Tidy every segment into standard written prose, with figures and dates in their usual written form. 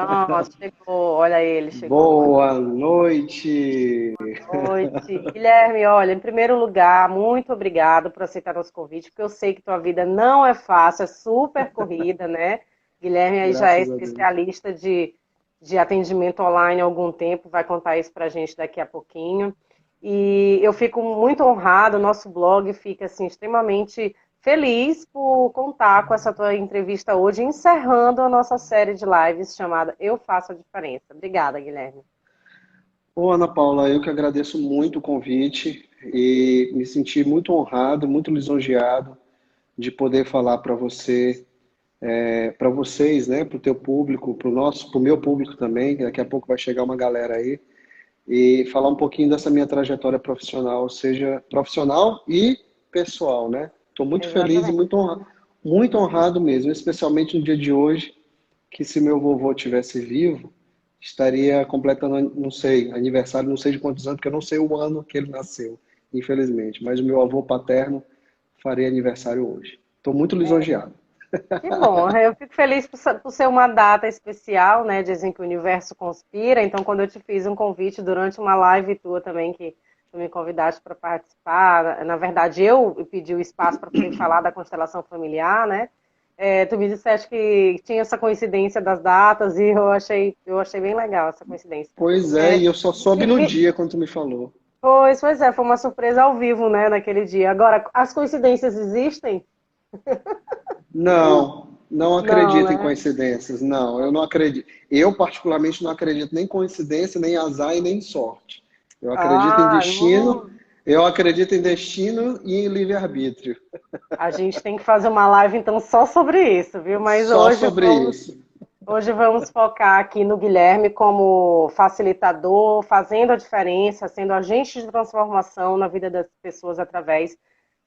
Pronto, chegou. Olha ele, chegou. Boa noite. Noite. Guilherme, olha, em primeiro lugar, muito obrigado por aceitar nosso convite, porque eu sei que tua vida não é fácil, é super corrida, né? Guilherme aí já é Graças a Deus. especialista de atendimento online há algum tempo, vai contar isso pra gente daqui a pouquinho. E eu fico muito honrado, o nosso blog fica assim, extremamente feliz por contar com essa tua entrevista hoje, encerrando a nossa série de lives chamada Eu Faço a Diferença. Obrigada, Guilherme. Ô, Ana Paula, eu que agradeço muito o convite e me senti muito honrado, muito lisonjeado de poder falar para você, para vocês, né, para o teu público, para o meu público também, que daqui a pouco vai chegar uma galera aí, e falar um pouquinho dessa minha trajetória profissional, seja profissional e pessoal, né? Estou muito feliz e Exatamente. muito honrado mesmo, especialmente no dia de hoje, que se meu vovô tivesse vivo, estaria completando, não sei, aniversário, não sei de quantos anos, porque eu não sei o ano que ele nasceu, infelizmente. Mas o meu avô paterno faria aniversário hoje. Estou muito lisonjeado. Que bom, eu fico feliz por ser uma data especial, né? Dizem que o universo conspira, então quando eu te fiz um convite durante uma live tua também, que tu me convidaste para participar, na verdade eu pedi o espaço para poder falar da constelação familiar, né? Tu me disseste que tinha essa coincidência das datas e eu achei bem legal essa coincidência. Pois é, É, e eu só soube me, no me- dia quando tu me falou. pois é, foi uma surpresa ao vivo, né, naquele dia. Agora, as coincidências existem? Não, não Não, acredito em né? coincidências. Não, eu não acredito. Eu, particularmente, não acredito nem em coincidência, nem em azar e nem em sorte. Eu acredito em Ah, destino, eu acredito em destino e em livre-arbítrio. a gente tem que fazer uma live então só sobre isso, viu? Mas Só hoje sobre vamos, isso. hoje vamos focar aqui no Guilherme como facilitador, fazendo a diferença, sendo agente de transformação na vida das pessoas através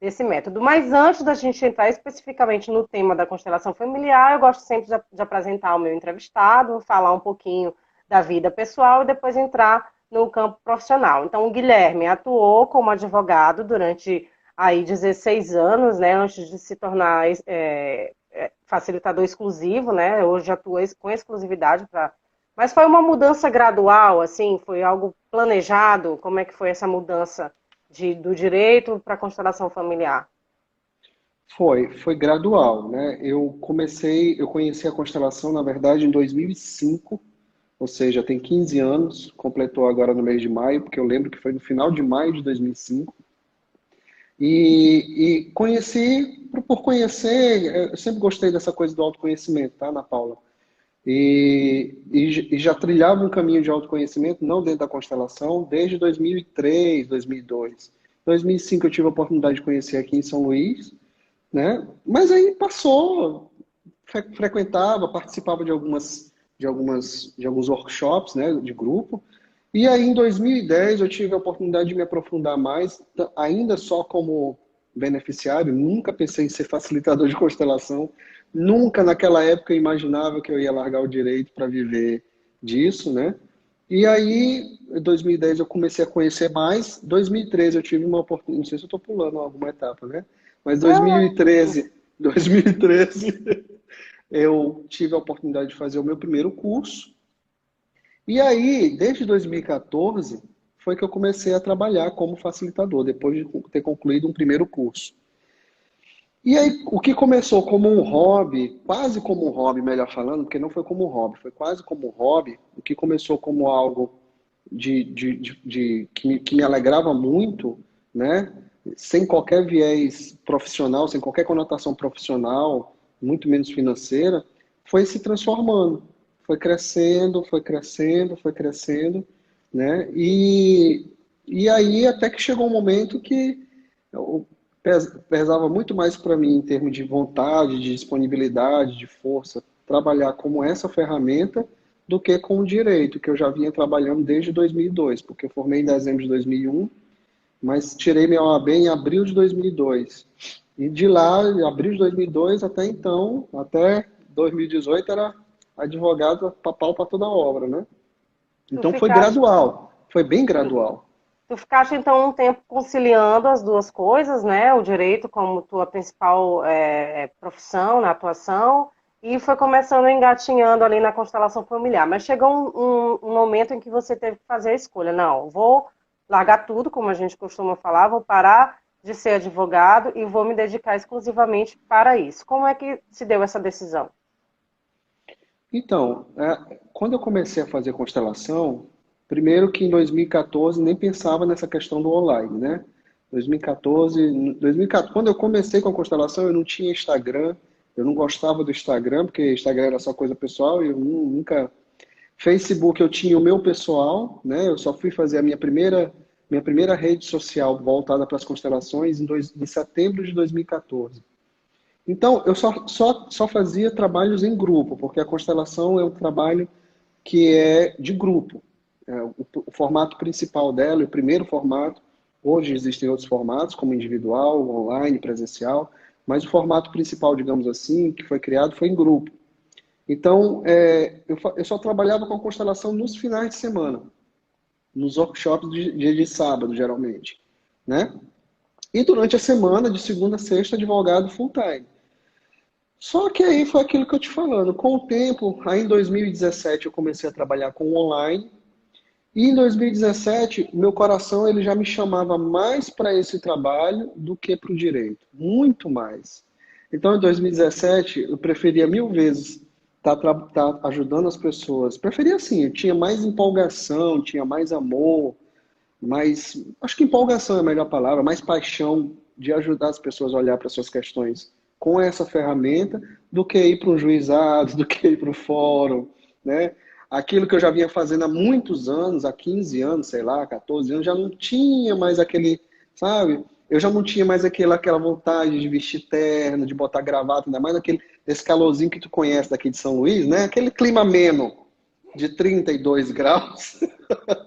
desse método. Mas antes da gente entrar especificamente no tema da constelação familiar, eu gosto sempre de apresentar o meu entrevistado, falar um pouquinho da vida pessoal e depois entrar no campo profissional. Então, o Guilherme atuou como advogado durante aí 16 anos, né, antes de se tornar facilitador exclusivo, né? Hoje atua com exclusividade para. Mas foi uma mudança gradual, assim, foi algo planejado? Como é que foi essa mudança do direito para a constelação familiar? Foi gradual, né? Eu conheci a constelação, na verdade, em 2005, ou seja, tem 15 anos, completou agora no mês de maio, porque eu lembro que foi no final de maio de 2005. E conheci, por conhecer, eu sempre gostei dessa coisa do autoconhecimento, tá, Ana Paula? E já trilhava um caminho de autoconhecimento, não dentro da constelação, desde 2003, 2002. 2005 eu tive a oportunidade de conhecer aqui em São Luís, né? Mas aí passou, frequentava, participava de alguns workshops, né, de grupo. E aí em 2010 eu tive a oportunidade de me aprofundar mais, ainda só como beneficiário, nunca pensei em ser facilitador de constelação, nunca naquela época eu imaginava que eu ia largar o direito para viver disso, né? E aí, em 2010 eu comecei a conhecer mais. 2013 eu tive uma oportunidade, não sei se eu estou pulando alguma etapa, né? Mas Não, 2013 eu tive a oportunidade de fazer o meu primeiro curso. E aí, desde 2014, foi que eu comecei a trabalhar como facilitador, depois de ter concluído um primeiro curso. E aí, o que começou como um hobby, quase como um hobby, melhor falando, porque não foi como um hobby, foi quase como um hobby, o que começou como algo que me alegrava muito, né? Sem qualquer viés profissional, sem qualquer conotação profissional, muito menos financeira, foi se transformando, foi crescendo, foi crescendo, foi crescendo, né? E aí até que chegou um momento que eu pesava muito mais para mim em termos de vontade, de disponibilidade, de força, trabalhar como essa ferramenta do que com o direito, que eu já vinha trabalhando desde 2002, porque eu formei em dezembro de 2001, mas tirei minha OAB em abril de 2002. E de lá, em abril de 2002 até então, até 2018, era advogado para pau para toda obra, né? tu Então foi ficaste, gradual, foi bem gradual. tu ficaste então um tempo conciliando as duas coisas, né? O direito como tua principal profissão na atuação e foi começando engatinhando ali na constelação familiar. Mas chegou um momento em que você teve que fazer a escolha. Não, vou largar tudo, como a gente costuma falar, vou parar de ser advogado e vou me dedicar exclusivamente para isso. Como é que se deu essa decisão? Então, quando eu comecei a fazer constelação, primeiro que em 2014 nem pensava nessa questão do online, né? 2014, quando eu comecei com a constelação, eu não tinha Instagram, eu não gostava do Instagram, porque Instagram era só coisa pessoal, e eu nunca. Facebook eu tinha o meu pessoal, né? Eu só fui fazer a minha primeira rede social voltada para as constelações em setembro de 2014. Então, eu só fazia trabalhos em grupo, porque a constelação é um trabalho que é de grupo. O formato principal dela, o primeiro formato, hoje existem outros formatos, como individual, online, presencial, mas o formato principal, digamos assim, que foi criado foi em grupo. Então, eu só trabalhava com a constelação nos finais de semana, nos workshops de sábado, geralmente, né? E durante a semana, de segunda a sexta, advogado full-time. Só que aí foi aquilo que eu te falando. Com o tempo, aí em 2017 eu comecei a trabalhar com online. E em 2017, meu coração ele já me chamava mais para esse trabalho do que para o direito. Muito mais. Então, em 2017, eu preferia mil vezes tá ajudando as pessoas. Preferia assim, eu tinha mais empolgação, tinha mais amor, mais. Acho que empolgação é a melhor palavra, mais paixão de ajudar as pessoas a olhar para suas questões com essa ferramenta do que ir para um juizado, do que ir para o fórum, né? Aquilo que eu já vinha fazendo há muitos anos, há 15 anos, sei lá, 14 anos, já não tinha mais aquele, sabe? Eu já não tinha mais aquela vontade de vestir terno, de botar gravata, ainda mais esse calorzinho que tu conhece daqui de São Luís, né? Aquele clima ameno de 32 graus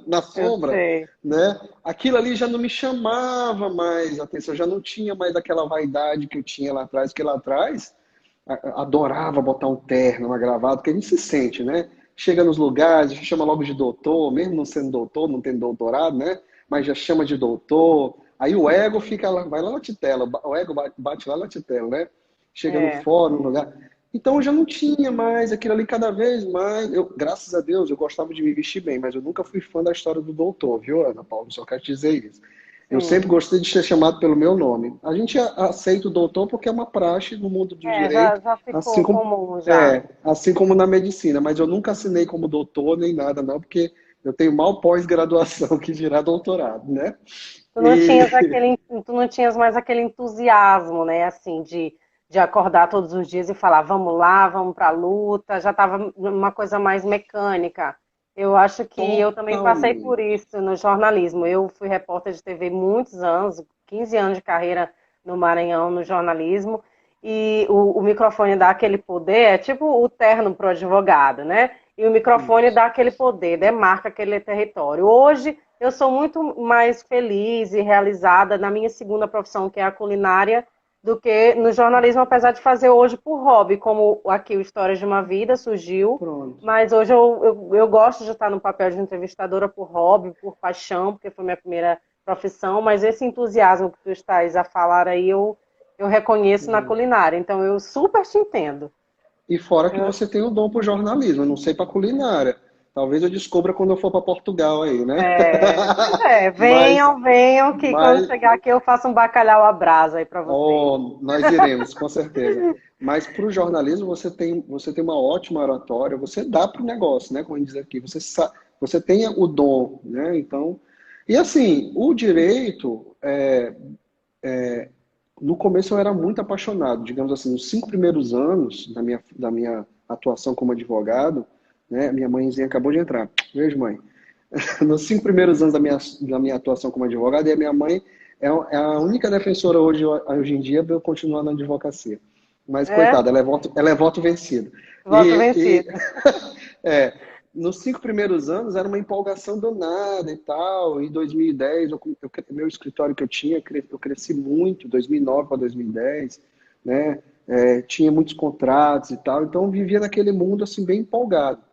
na Eu sombra, sei. né? Aquilo ali já não me chamava mais atenção, já não tinha mais aquela vaidade que eu tinha lá atrás, porque lá atrás adorava botar um terno, uma gravata, porque a gente se sente, né? Chega nos lugares, já chama logo de doutor, mesmo não sendo doutor, não tendo doutorado, né? Mas já chama de doutor. Aí o ego fica lá, vai lá na titela, o ego bate lá na titela, né? Chega no É. fórum, no lugar. Então eu já não tinha mais aquilo ali cada vez mais. Graças a Deus, eu gostava de me vestir bem, mas eu nunca fui fã da história do doutor, viu, Ana Paula? Só quero te dizer isso. Eu Sim. sempre gostei de ser chamado pelo meu nome. A gente aceita o doutor porque é uma praxe no mundo do É, direito, já assim ficou como, comum já. assim como na medicina, mas eu nunca assinei como doutor nem nada, não, porque eu tenho mal pós-graduação que dirá doutorado, né? Tu não E tinhas aquele, tu não tinhas mais aquele entusiasmo, né, assim, de acordar todos os dias e falar, vamos lá, vamos pra luta, já estava uma coisa mais mecânica. Eu acho que eu também passei por totalmente. isso no jornalismo. Eu fui repórter de TV muitos anos, 15 anos de carreira no Maranhão, no jornalismo, e o microfone dá aquele poder, é tipo o terno para o advogado, né? E o microfone Isso. dá aquele poder, demarca aquele território. Hoje, eu sou muito mais feliz e realizada na minha segunda profissão, que é a culinária, do que no jornalismo, apesar de fazer hoje por hobby, como aqui o Histórias de uma Vida surgiu, Pronto. mas hoje eu gosto de estar no papel de entrevistadora por hobby, por paixão, porque foi minha primeira profissão, mas esse entusiasmo que tu estás a falar aí, eu reconheço na culinária, então eu super te entendo. E fora que Eu- você tem o dom para o jornalismo, eu não sei para culinária. Talvez eu descubra quando eu for para Portugal aí, né? Pois é, Mas, venham, venham, que quando mas, chegar aqui eu faço um bacalhau à brasa aí para vocês. oh, nós iremos, com certeza. Mas para o jornalismo você tem uma ótima oratória, você dá para o negócio, né? Como a gente diz aqui, você tem o dom, né? Então, e assim, o direito, no começo eu era muito apaixonado, digamos assim, nos 5 primeiros anos da minha atuação como advogado, né? Minha mãezinha acabou de entrar. Beijo, mãe. Nos 5 primeiros anos da minha atuação como advogado, e a minha mãe é a única defensora hoje em dia para eu continuar na advocacia. Mas, É, coitada, ela é voto vencido. voto E, vencido. é, nos 5 primeiros anos era uma empolgação danada e tal. Em 2010, meu escritório que eu tinha, eu cresci muito, 2009 para 2010, né? Tinha muitos contratos e tal, então eu vivia naquele mundo assim bem empolgado.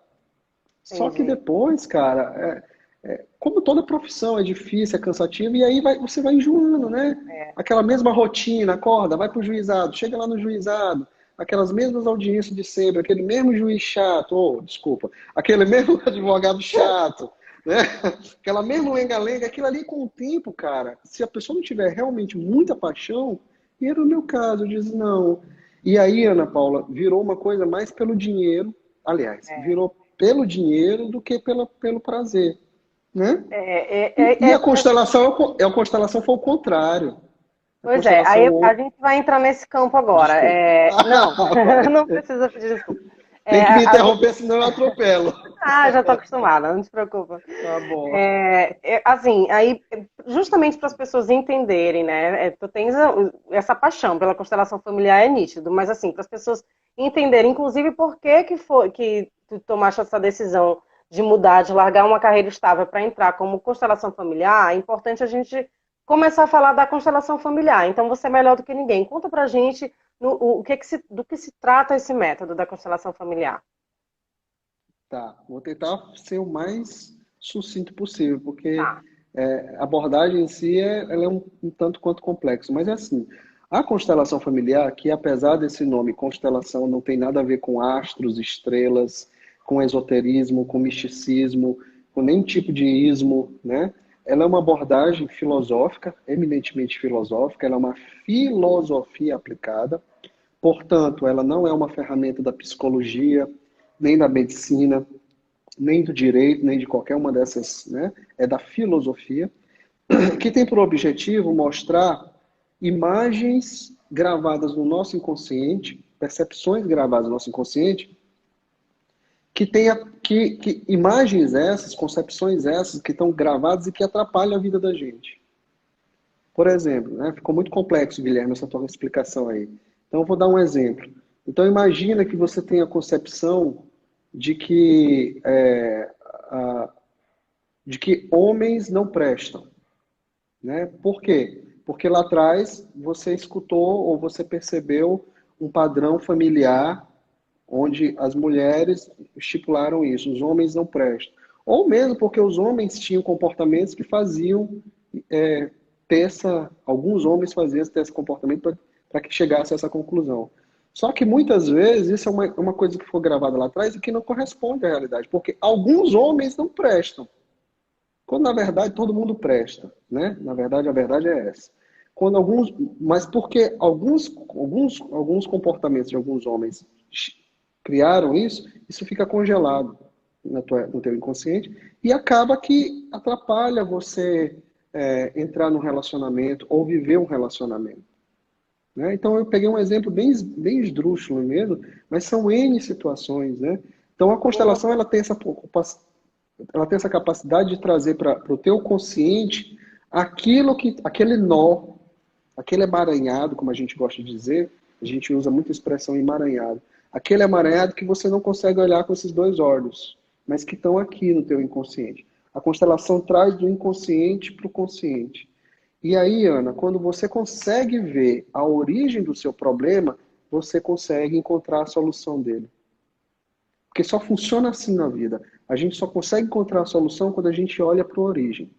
Só que Entendi. depois, cara, como toda profissão é difícil, é cansativo, e aí você vai enjoando, né? É, Aquela mesma rotina, acorda, vai pro juizado, chega lá no juizado, aquelas mesmas audiências de sempre, aquele mesmo juiz chato, desculpa, aquele mesmo advogado chato, né? Aquela mesma lenga-lenga, aquilo ali com o tempo, cara, se a pessoa não tiver realmente muita paixão, e era o meu caso, eu disse, não. E aí, Ana Paula, virou uma coisa mais pelo dinheiro, aliás, É. virou pelo dinheiro do que pelo prazer, né? É, E é, a é, constelação, a constelação foi o contrário. A Pois é, aí a constelação, gente vai entrar nesse campo agora. desculpa. Não, Vai. não precisa pedir desculpa. Tem que me A gente... interromper, senão eu atropelo. Já estou acostumada, não se preocupa. Tá bom. Assim, aí, justamente para as pessoas entenderem, né? Tu tens essa paixão pela constelação familiar é nítido, mas assim, para as pessoas entenderem, inclusive, por que que foi que tu tomaste essa decisão de mudar, de largar uma carreira estável para entrar como constelação familiar, é importante a gente começar a falar da constelação familiar. Então, você é melhor do que ninguém. Conta pra gente do que se trata esse método da constelação familiar. Tá, vou tentar ser o mais sucinto possível, porque Tá. a abordagem em si ela é um tanto quanto complexo, mas é assim, a constelação familiar, que apesar desse nome constelação não tem nada a ver com astros, estrelas, com esoterismo, com misticismo, com nenhum tipo de ismo, né? Ela é uma abordagem filosófica, eminentemente filosófica, ela é uma filosofia aplicada. Portanto, ela não é uma ferramenta da psicologia, nem da medicina, nem do direito, nem de qualquer uma dessas, né? É da filosofia, que tem por objetivo mostrar imagens gravadas no nosso inconsciente, percepções gravadas no nosso inconsciente, que imagens essas, concepções essas que estão gravadas e que atrapalham a vida da gente. Por exemplo, né? Ficou muito complexo, Guilherme, essa tua explicação aí. Então, eu vou dar um exemplo. Então, imagina que você tem a concepção de que, de que homens não prestam. Né? Por quê? Porque lá atrás você escutou ou você percebeu um padrão familiar onde as mulheres estipularam isso, os homens não prestam. Ou mesmo porque os homens tinham comportamentos que faziam alguns homens faziam ter esse comportamento para que chegasse a essa conclusão. Só que muitas vezes isso é uma coisa que foi gravada lá atrás e que não corresponde à realidade, porque alguns homens não prestam. Quando na verdade todo mundo presta, né? Na verdade a verdade é essa. Quando alguns, mas porque alguns comportamentos de alguns homens criaram isso, isso fica congelado no teu inconsciente e acaba que atrapalha você entrar num relacionamento ou viver um relacionamento. Né? Então eu peguei um exemplo bem esdrúxulo mesmo, mas são N situações, né? Então a constelação ela tem essa capacidade de trazer para o teu consciente aquele nó, aquele emaranhado, como a gente gosta de dizer, a gente usa muita expressão emaranhado, aquele emaranhado que você não consegue olhar com esses dois olhos, mas que estão aqui no teu inconsciente. A constelação traz do inconsciente para o consciente. E aí, Ana, quando você consegue ver a origem do seu problema, você consegue encontrar a solução dele. Porque só funciona assim na vida. A gente só consegue encontrar a solução quando a gente olha para a origem.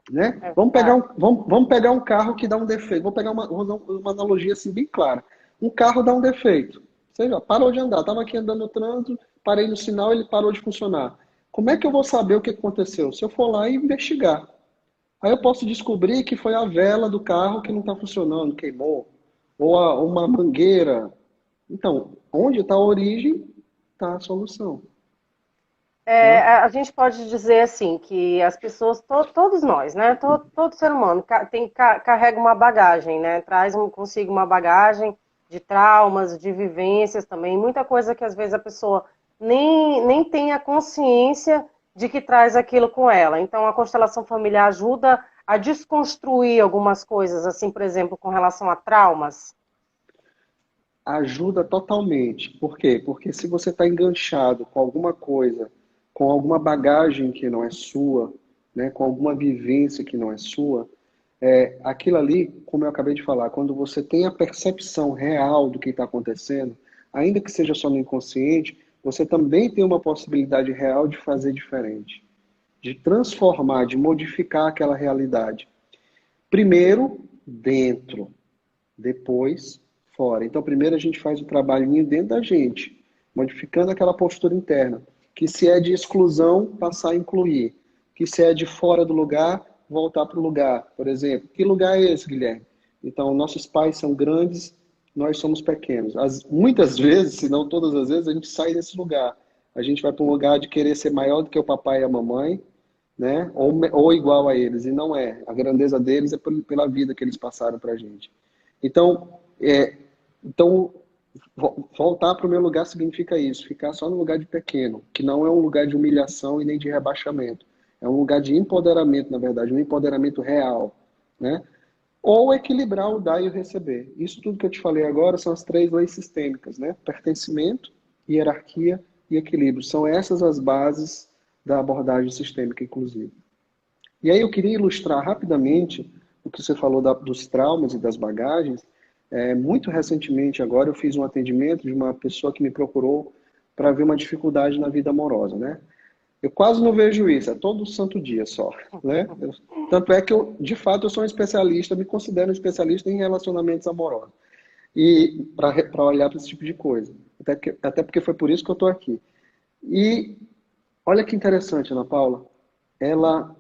Né? É Pegar verdade. vamos pegar um carro que dá um defeito. Vou dar uma analogia assim bem clara. Um carro dá um defeito. Você já parou de andar. Estava aqui andando no trânsito, parei no sinal, ele parou de funcionar. Como é que eu vou saber o que aconteceu? Se eu for lá e investigar. Aí eu posso descobrir que foi a vela do carro que não está funcionando, queimou. Ou uma mangueira. Então, onde está a origem, está a solução. Tá? A gente pode dizer assim que as pessoas, todos nós, né? Todo ser humano carrega uma bagagem, né? Traz consigo uma bagagem de traumas, de vivências também, muita coisa que às vezes a pessoa nem tem a consciência de que traz aquilo com ela. Então a constelação familiar ajuda a desconstruir algumas coisas, assim, por exemplo, com relação a traumas. Ajuda totalmente. Por quê? Porque se você está enganchado com alguma coisa, com alguma bagagem que não é sua, né, com alguma vivência que não é sua, aquilo ali, como eu acabei de falar, quando você tem a percepção real do que está acontecendo, ainda que seja só no inconsciente, você também tem uma possibilidade real de fazer diferente, de transformar, de modificar aquela realidade. Primeiro, dentro, depois fora. Então, primeiro a gente faz o trabalhinho dentro da gente, modificando aquela postura interna, que se é de exclusão, passar a incluir, que se é de fora do lugar, voltar para o lugar. Por exemplo, que lugar é esse, Guilherme? Então, nossos pais são grandes, nós somos pequenos. Muitas vezes, se não todas as vezes, a gente sai desse lugar. A gente vai para um lugar de querer ser maior do que o papai e a mamãe, né? Ou igual a eles, e não é. A grandeza deles é pela vida que eles passaram para a gente. Então, então, voltar para o meu lugar significa isso, ficar só no lugar de pequeno, que não é um lugar de humilhação e nem de rebaixamento. É um lugar de empoderamento, na verdade, um empoderamento real, né? Ou equilibrar o dar e o receber. Isso tudo que eu te falei agora são as 3 leis sistêmicas, né? Pertencimento, hierarquia e equilíbrio. São essas as bases da abordagem sistêmica, inclusive. E aí eu queria ilustrar rapidamente o que você falou dos traumas e das bagagens. Muito recentemente agora eu fiz um atendimento de uma pessoa que me procurou para ver uma dificuldade na vida amorosa, né? Eu quase não vejo isso, é todo santo dia só, né? Tanto é que eu, de fato, eu sou um especialista, me considero um especialista em relacionamentos amorosos. E para olhar para esse tipo de coisa. Até porque foi por isso que eu estou aqui. E olha que interessante, Ana Paula.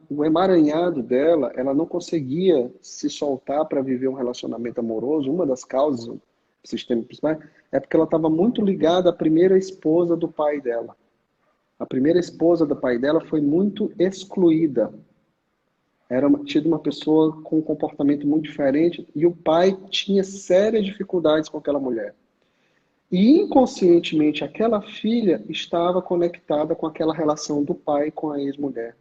O emaranhado dela, ela não conseguia se soltar para viver um relacionamento amoroso. Uma das causas do sistema principal é porque ela estava muito ligada à primeira esposa do pai dela. A primeira esposa do pai dela foi muito excluída. Era tido uma pessoa com um comportamento muito diferente e o pai tinha sérias dificuldades com aquela mulher. E inconscientemente aquela filha estava conectada com aquela relação do pai com a ex-mulher.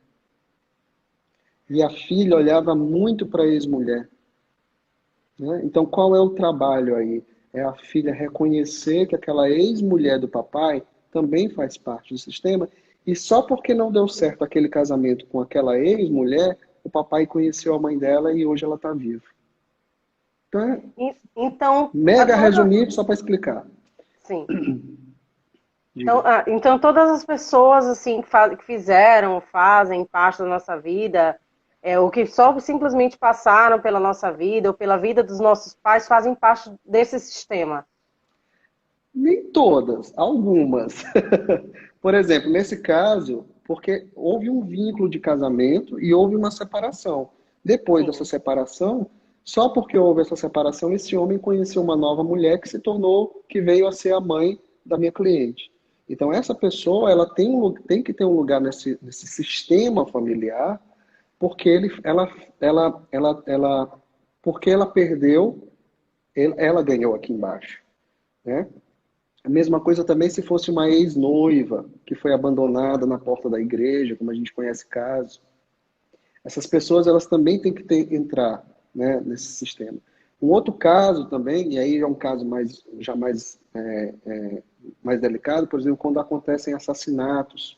E a filha olhava muito para a ex-mulher, né? Então, qual é o trabalho aí? É a filha reconhecer que aquela ex-mulher do papai também faz parte do sistema, e só porque não deu certo aquele casamento com aquela ex-mulher, o papai conheceu a mãe dela e hoje ela está viva. Então, Então, mega resumido, só para explicar. sim. Diga. Então, todas as pessoas assim que fizeram, fazem parte da nossa vida, ou que só simplesmente passaram pela nossa vida ou pela vida dos nossos pais, fazem parte desse sistema. Nem todas, algumas. Por exemplo, nesse caso, porque houve um vínculo de casamento e houve uma separação. Depois Sim. dessa separação, só porque houve essa separação, esse homem conheceu uma nova mulher que se tornou, que veio a ser a mãe da minha cliente. Então, essa pessoa, ela tem que ter um lugar nesse sistema familiar, porque porque ela perdeu, ela ganhou aqui embaixo, né? A mesma coisa também se fosse uma ex-noiva que foi abandonada na porta da igreja, como a gente conhece casos. Essas pessoas, elas também têm que entrar, né, nesse sistema. Um outro caso também, e aí é um caso mais delicado, por exemplo, quando acontecem assassinatos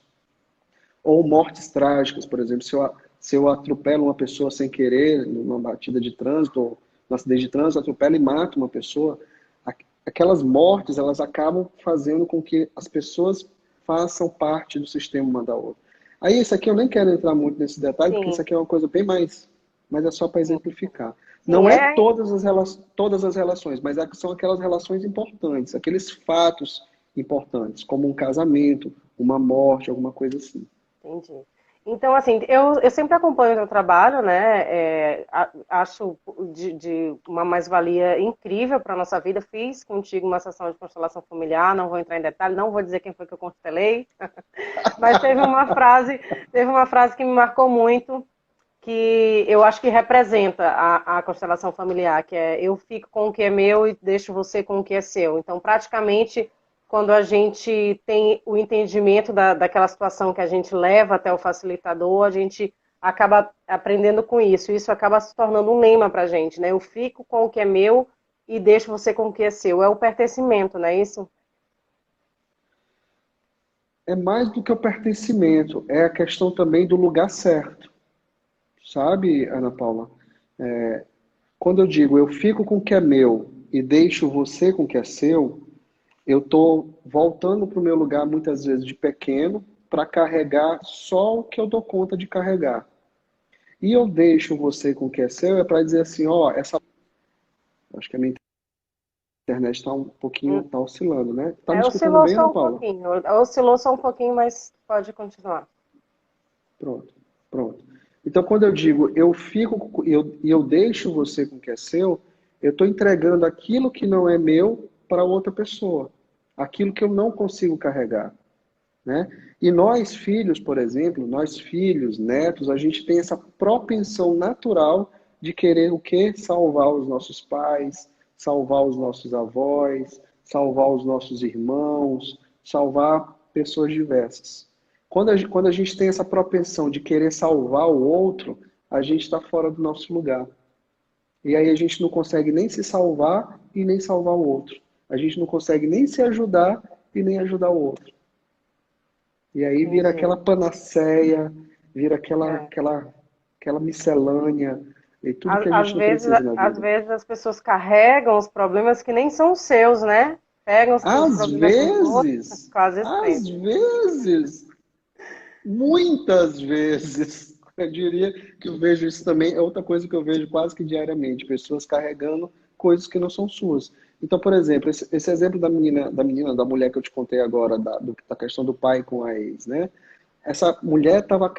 ou mortes trágicas, por exemplo, se eu atropelo uma pessoa sem querer, numa batida de trânsito, ou num acidente de trânsito, atropelo e mato uma pessoa, aquelas mortes, elas acabam fazendo com que as pessoas façam parte do sistema uma da outra. Aí, isso aqui eu nem quero entrar muito nesse detalhe, Sim. porque isso aqui é uma coisa bem mais, mas é só para exemplificar. Sim, não é todas as relações, mas são aquelas relações importantes, aqueles fatos importantes, como um casamento, uma morte, alguma coisa assim. Entendi. Então, assim, eu sempre acompanho o teu trabalho, né? Acho de uma mais-valia incrível para a nossa vida. Fiz contigo uma sessão de constelação familiar, não vou entrar em detalhe, não vou dizer quem foi que eu constelei, mas teve uma frase que me marcou muito, que eu acho que representa a constelação familiar, que é: eu fico com o que é meu e deixo você com o que é seu. Então, praticamente, quando a gente tem o entendimento daquela situação que a gente leva até o facilitador, a gente acaba aprendendo com isso. Isso acaba se tornando um lema para a gente, né? Eu fico com o que é meu e deixo você com o que é seu. É o pertencimento, não é isso? É mais do que o pertencimento, é a questão também do lugar certo. Sabe, Ana Paula? Quando eu digo eu fico com o que é meu e deixo você com o que é seu, eu estou voltando para o meu lugar muitas vezes de pequeno para carregar só o que eu dou conta de carregar. E eu deixo você com o que é seu é para dizer assim, ó, essa... Acho que é minha internet está um pouquinho, Hum, tá oscilando, né? Tá me escutando oscilou bem, Ana só um Paula? pouquinho. Oscilou só um pouquinho, mas pode continuar. Pronto, pronto. Então, quando eu digo eu deixo você com o que é seu, eu estou entregando aquilo que não é meu para outra pessoa, aquilo que eu não consigo carregar, né? E nós filhos, por exemplo, nós filhos, netos, a gente tem essa propensão natural de querer o quê? Salvar os nossos pais, salvar os nossos avós, salvar os nossos irmãos, salvar pessoas diversas. Quando a gente tem essa propensão de querer salvar o outro, a gente está fora do nosso lugar. E aí a gente não consegue nem se salvar e nem salvar o outro. A gente não consegue nem se ajudar e nem ajudar o outro. E aí vira aquela Entendi. panaceia, vira É. aquela miscelânea e tudo que a Às gente não vezes, precisa na às vida. vezes as pessoas carregam os problemas que nem são os seus, né? Pegam os Às problemas dos outros, vezes, quase às sempre. vezes, muitas vezes, eu diria que eu vejo isso também, é outra coisa que eu vejo quase que diariamente, pessoas carregando coisas que não são suas. Então, por exemplo, esse exemplo da mulher que eu te contei agora, da questão do pai com a ex, né? Essa mulher estava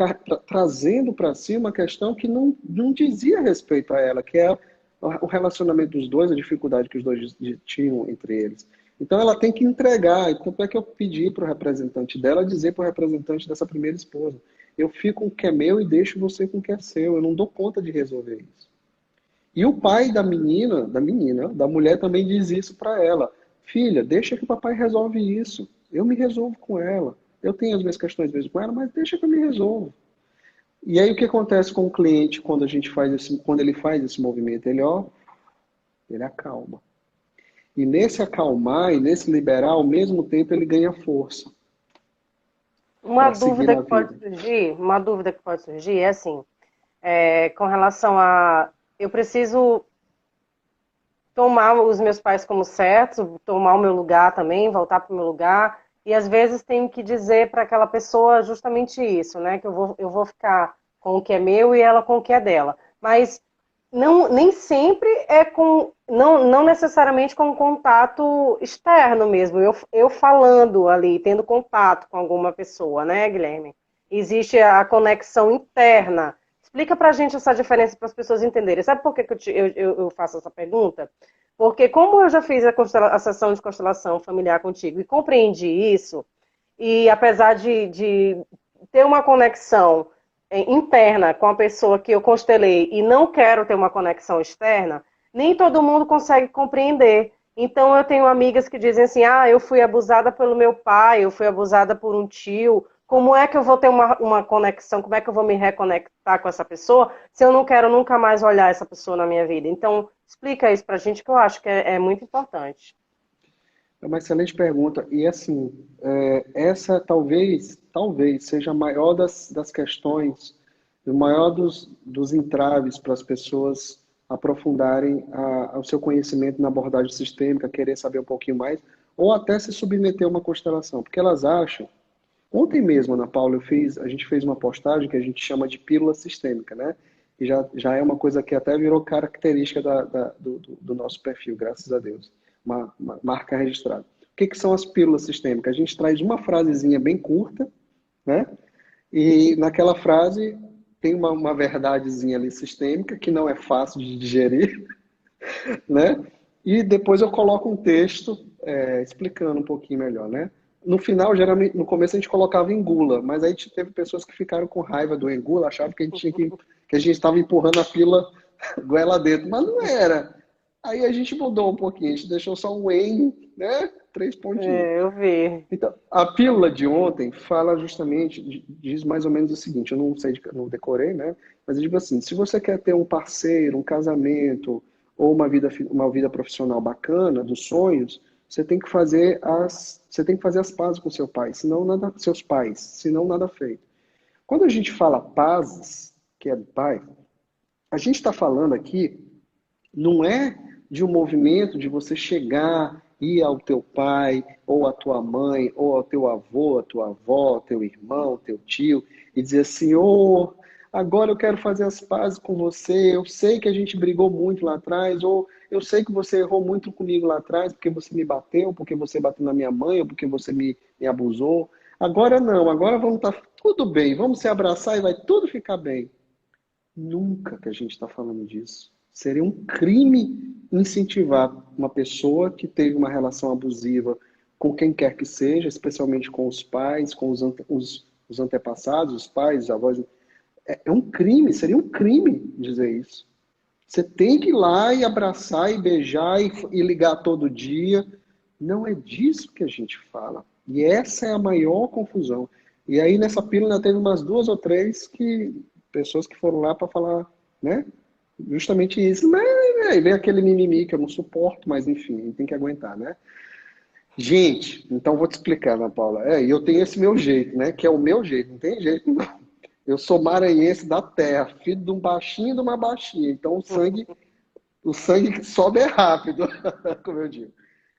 trazendo para si uma questão que não dizia respeito a ela, que é o relacionamento dos dois, a dificuldade que os dois tinham entre eles. Então ela tem que entregar, e tanto é que eu pedi para o representante dela dizer para o representante dessa primeira esposa, eu fico com o que é meu e deixo você com o que é seu, eu não dou conta de resolver isso. E o pai da mulher também diz isso para ela. Filha, deixa que o papai resolve isso. Eu me resolvo com ela. Eu tenho as minhas questões às vezes com ela, mas deixa que eu me resolvo. E aí o que acontece com o cliente quando quando ele faz esse movimento? Ele acalma. E nesse acalmar e nesse liberar, ao mesmo tempo ele ganha força Uma para seguir dúvida na que pode vida. surgir, uma dúvida que pode surgir é assim, com relação a eu preciso tomar os meus pais como certos, tomar o meu lugar também, voltar para o meu lugar, e às vezes tenho que dizer para aquela pessoa justamente isso, né? Que eu vou ficar com o que é meu e ela com o que é dela. Mas não, nem sempre é com, não necessariamente com contato externo mesmo, eu falando ali, tendo contato com alguma pessoa, né, Guilherme? Existe a conexão interna. Explica pra gente essa diferença para as pessoas entenderem. Sabe por que que eu faço essa pergunta? Porque como eu já fiz a sessão de constelação familiar contigo e compreendi isso, e apesar de ter uma conexão interna com a pessoa que eu constelei e não quero ter uma conexão externa, nem todo mundo consegue compreender. Então eu tenho amigas que dizem assim, eu fui abusada pelo meu pai, eu fui abusada por um tio, como é que eu vou ter uma conexão, como é que eu vou me reconectar com essa pessoa se eu não quero nunca mais olhar essa pessoa na minha vida? Então, explica isso pra gente que eu acho que é muito importante. É uma excelente pergunta. E assim, essa talvez seja a maior das questões, o maior dos entraves para as pessoas aprofundarem o seu conhecimento na abordagem sistêmica, querer saber um pouquinho mais, ou até se submeter a uma constelação. Porque elas acham. Ontem mesmo, Ana Paula, a gente fez uma postagem que a gente chama de pílula sistêmica, né? E já é uma coisa que até virou característica do nosso perfil, graças a Deus. Uma marca registrada. O que são as pílulas sistêmicas? A gente traz uma frasezinha bem curta, né? E naquela frase tem uma verdadezinha ali sistêmica, que não é fácil de digerir, né? E depois eu coloco um texto explicando um pouquinho melhor, né? No final, geralmente, no começo a gente colocava engula, mas aí teve pessoas que ficaram com raiva do engula, achavam que que a gente estava empurrando a pílula goela dentro, mas não era. Aí a gente mudou um pouquinho, a gente deixou só um em, né? 3 pontinhos. Eu vi. Então, a pílula de ontem fala justamente, diz mais ou menos o seguinte, eu não sei, não decorei, né? Mas eu digo assim, se você quer ter um parceiro, um casamento ou uma vida profissional bacana, dos sonhos, você tem que fazer as pazes com seu pai, senão nada, seus pais, senão nada feito. Quando a gente fala pazes, que é do pai, a gente está falando aqui não é de um movimento de você chegar, ir ao teu pai, ou à tua mãe, ou ao teu avô, à tua avó, teu irmão, teu tio, e dizer, Senhor, agora eu quero fazer as pazes com você, eu sei que a gente brigou muito lá atrás, ou eu sei que você errou muito comigo lá atrás, porque você me bateu, porque você bateu na minha mãe, ou porque você me abusou. Agora não, agora vamos estar tudo bem, vamos se abraçar e vai tudo ficar bem. Nunca que a gente está falando disso. Seria um crime incentivar uma pessoa que teve uma relação abusiva com quem quer que seja, especialmente com os pais, com os antepassados, os pais, os avós. É um crime, seria um crime dizer isso. Você tem que ir lá e abraçar e beijar e ligar todo dia. Não é disso que a gente fala. E essa é a maior confusão. E aí nessa pílula teve umas 2 ou 3 pessoas que foram lá para falar, né? Justamente isso. Mas aí vem aquele mimimi que eu não suporto, mas enfim, tem que aguentar, né? Gente, então vou te explicar, Ana Paula. E eu tenho esse meu jeito, né? Que é o meu jeito, não tem jeito não. Eu sou maranhense da terra, filho de um baixinho e de uma baixinha. Então o sangue sobe é rápido, como eu digo.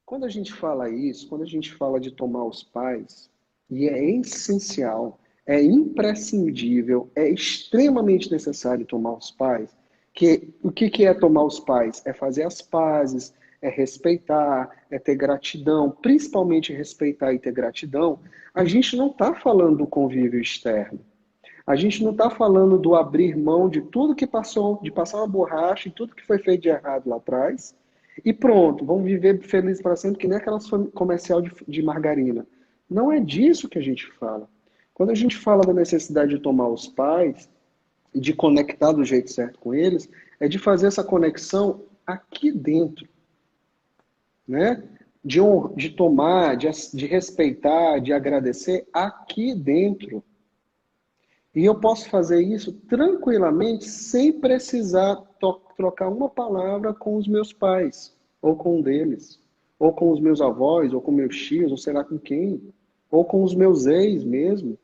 Quando a gente fala isso, quando a gente fala de tomar os pais, e é essencial, é imprescindível, é extremamente necessário tomar os pais, que o que é tomar os pais? É fazer as pazes, é respeitar, é ter gratidão, principalmente respeitar e ter gratidão. A gente não está falando do convívio externo. A gente não está falando do abrir mão de tudo que passou, de passar uma borracha e tudo que foi feito de errado lá atrás. E pronto, vamos viver felizes para sempre, que nem aquelas comercial de margarina. Não é disso que a gente fala. Quando a gente fala da necessidade de tomar os pais e de conectar do jeito certo com eles, é de fazer essa conexão aqui dentro, né? De tomar, de respeitar, de agradecer aqui dentro. E eu posso fazer isso tranquilamente, sem precisar trocar uma palavra com os meus pais, ou com um deles, ou com os meus avós, ou com meus tios, ou sei lá com quem, ou com os meus ex mesmo,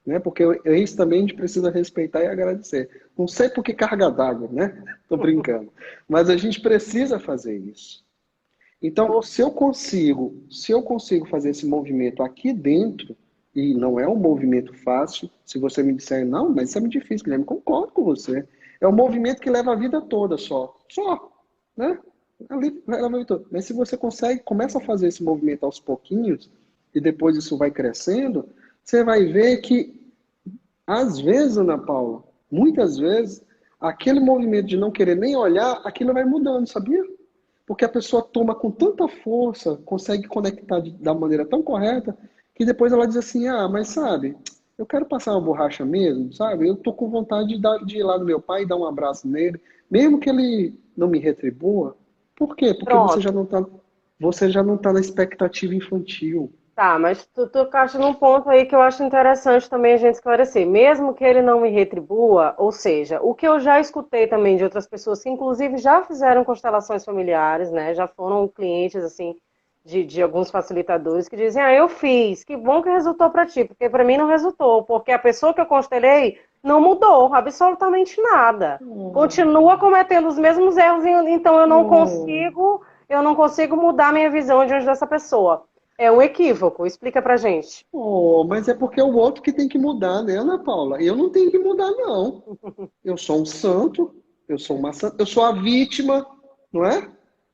né? Porque ex também a gente precisa respeitar e agradecer. Não sei por que carga d'água, né? Tô brincando. Mas a gente precisa fazer isso. Então, se eu consigo fazer esse movimento aqui dentro, e não é um movimento fácil, se você me disser, não, mas isso é muito difícil, Guilherme, concordo com você. É um movimento que leva a vida toda só, né? Leva a vida toda. Mas se você consegue, começa a fazer esse movimento aos pouquinhos, e depois isso vai crescendo, você vai ver que, às vezes, Ana Paula, muitas vezes, aquele movimento de não querer nem olhar, aquilo vai mudando, sabia? Porque a pessoa toma com tanta força, consegue conectar da maneira tão correta, que depois ela diz assim, mas sabe, eu quero passar uma borracha mesmo, sabe? Eu tô com vontade de ir lá no meu pai e dar um abraço nele, mesmo que ele não me retribua. Por quê? Porque Pronto. você já não tá na expectativa infantil. Tá, mas tu tocaste num ponto aí que eu acho interessante também a gente esclarecer. Mesmo que ele não me retribua, ou seja, o que eu já escutei também de outras pessoas que inclusive já fizeram constelações familiares, né? Já foram clientes, assim, de alguns facilitadores que dizem, eu fiz, que bom que resultou para ti, porque para mim não resultou, porque a pessoa que eu constelei não mudou absolutamente nada. Oh, Continua cometendo os mesmos erros, então oh. eu não consigo mudar minha visão diante dessa pessoa. É um equívoco, explica pra gente. Oh, mas é porque é o outro que tem que mudar, né, Ana Paula? Eu não tenho que mudar, não. Eu sou um santo, eu sou uma santa, eu sou a vítima, não é?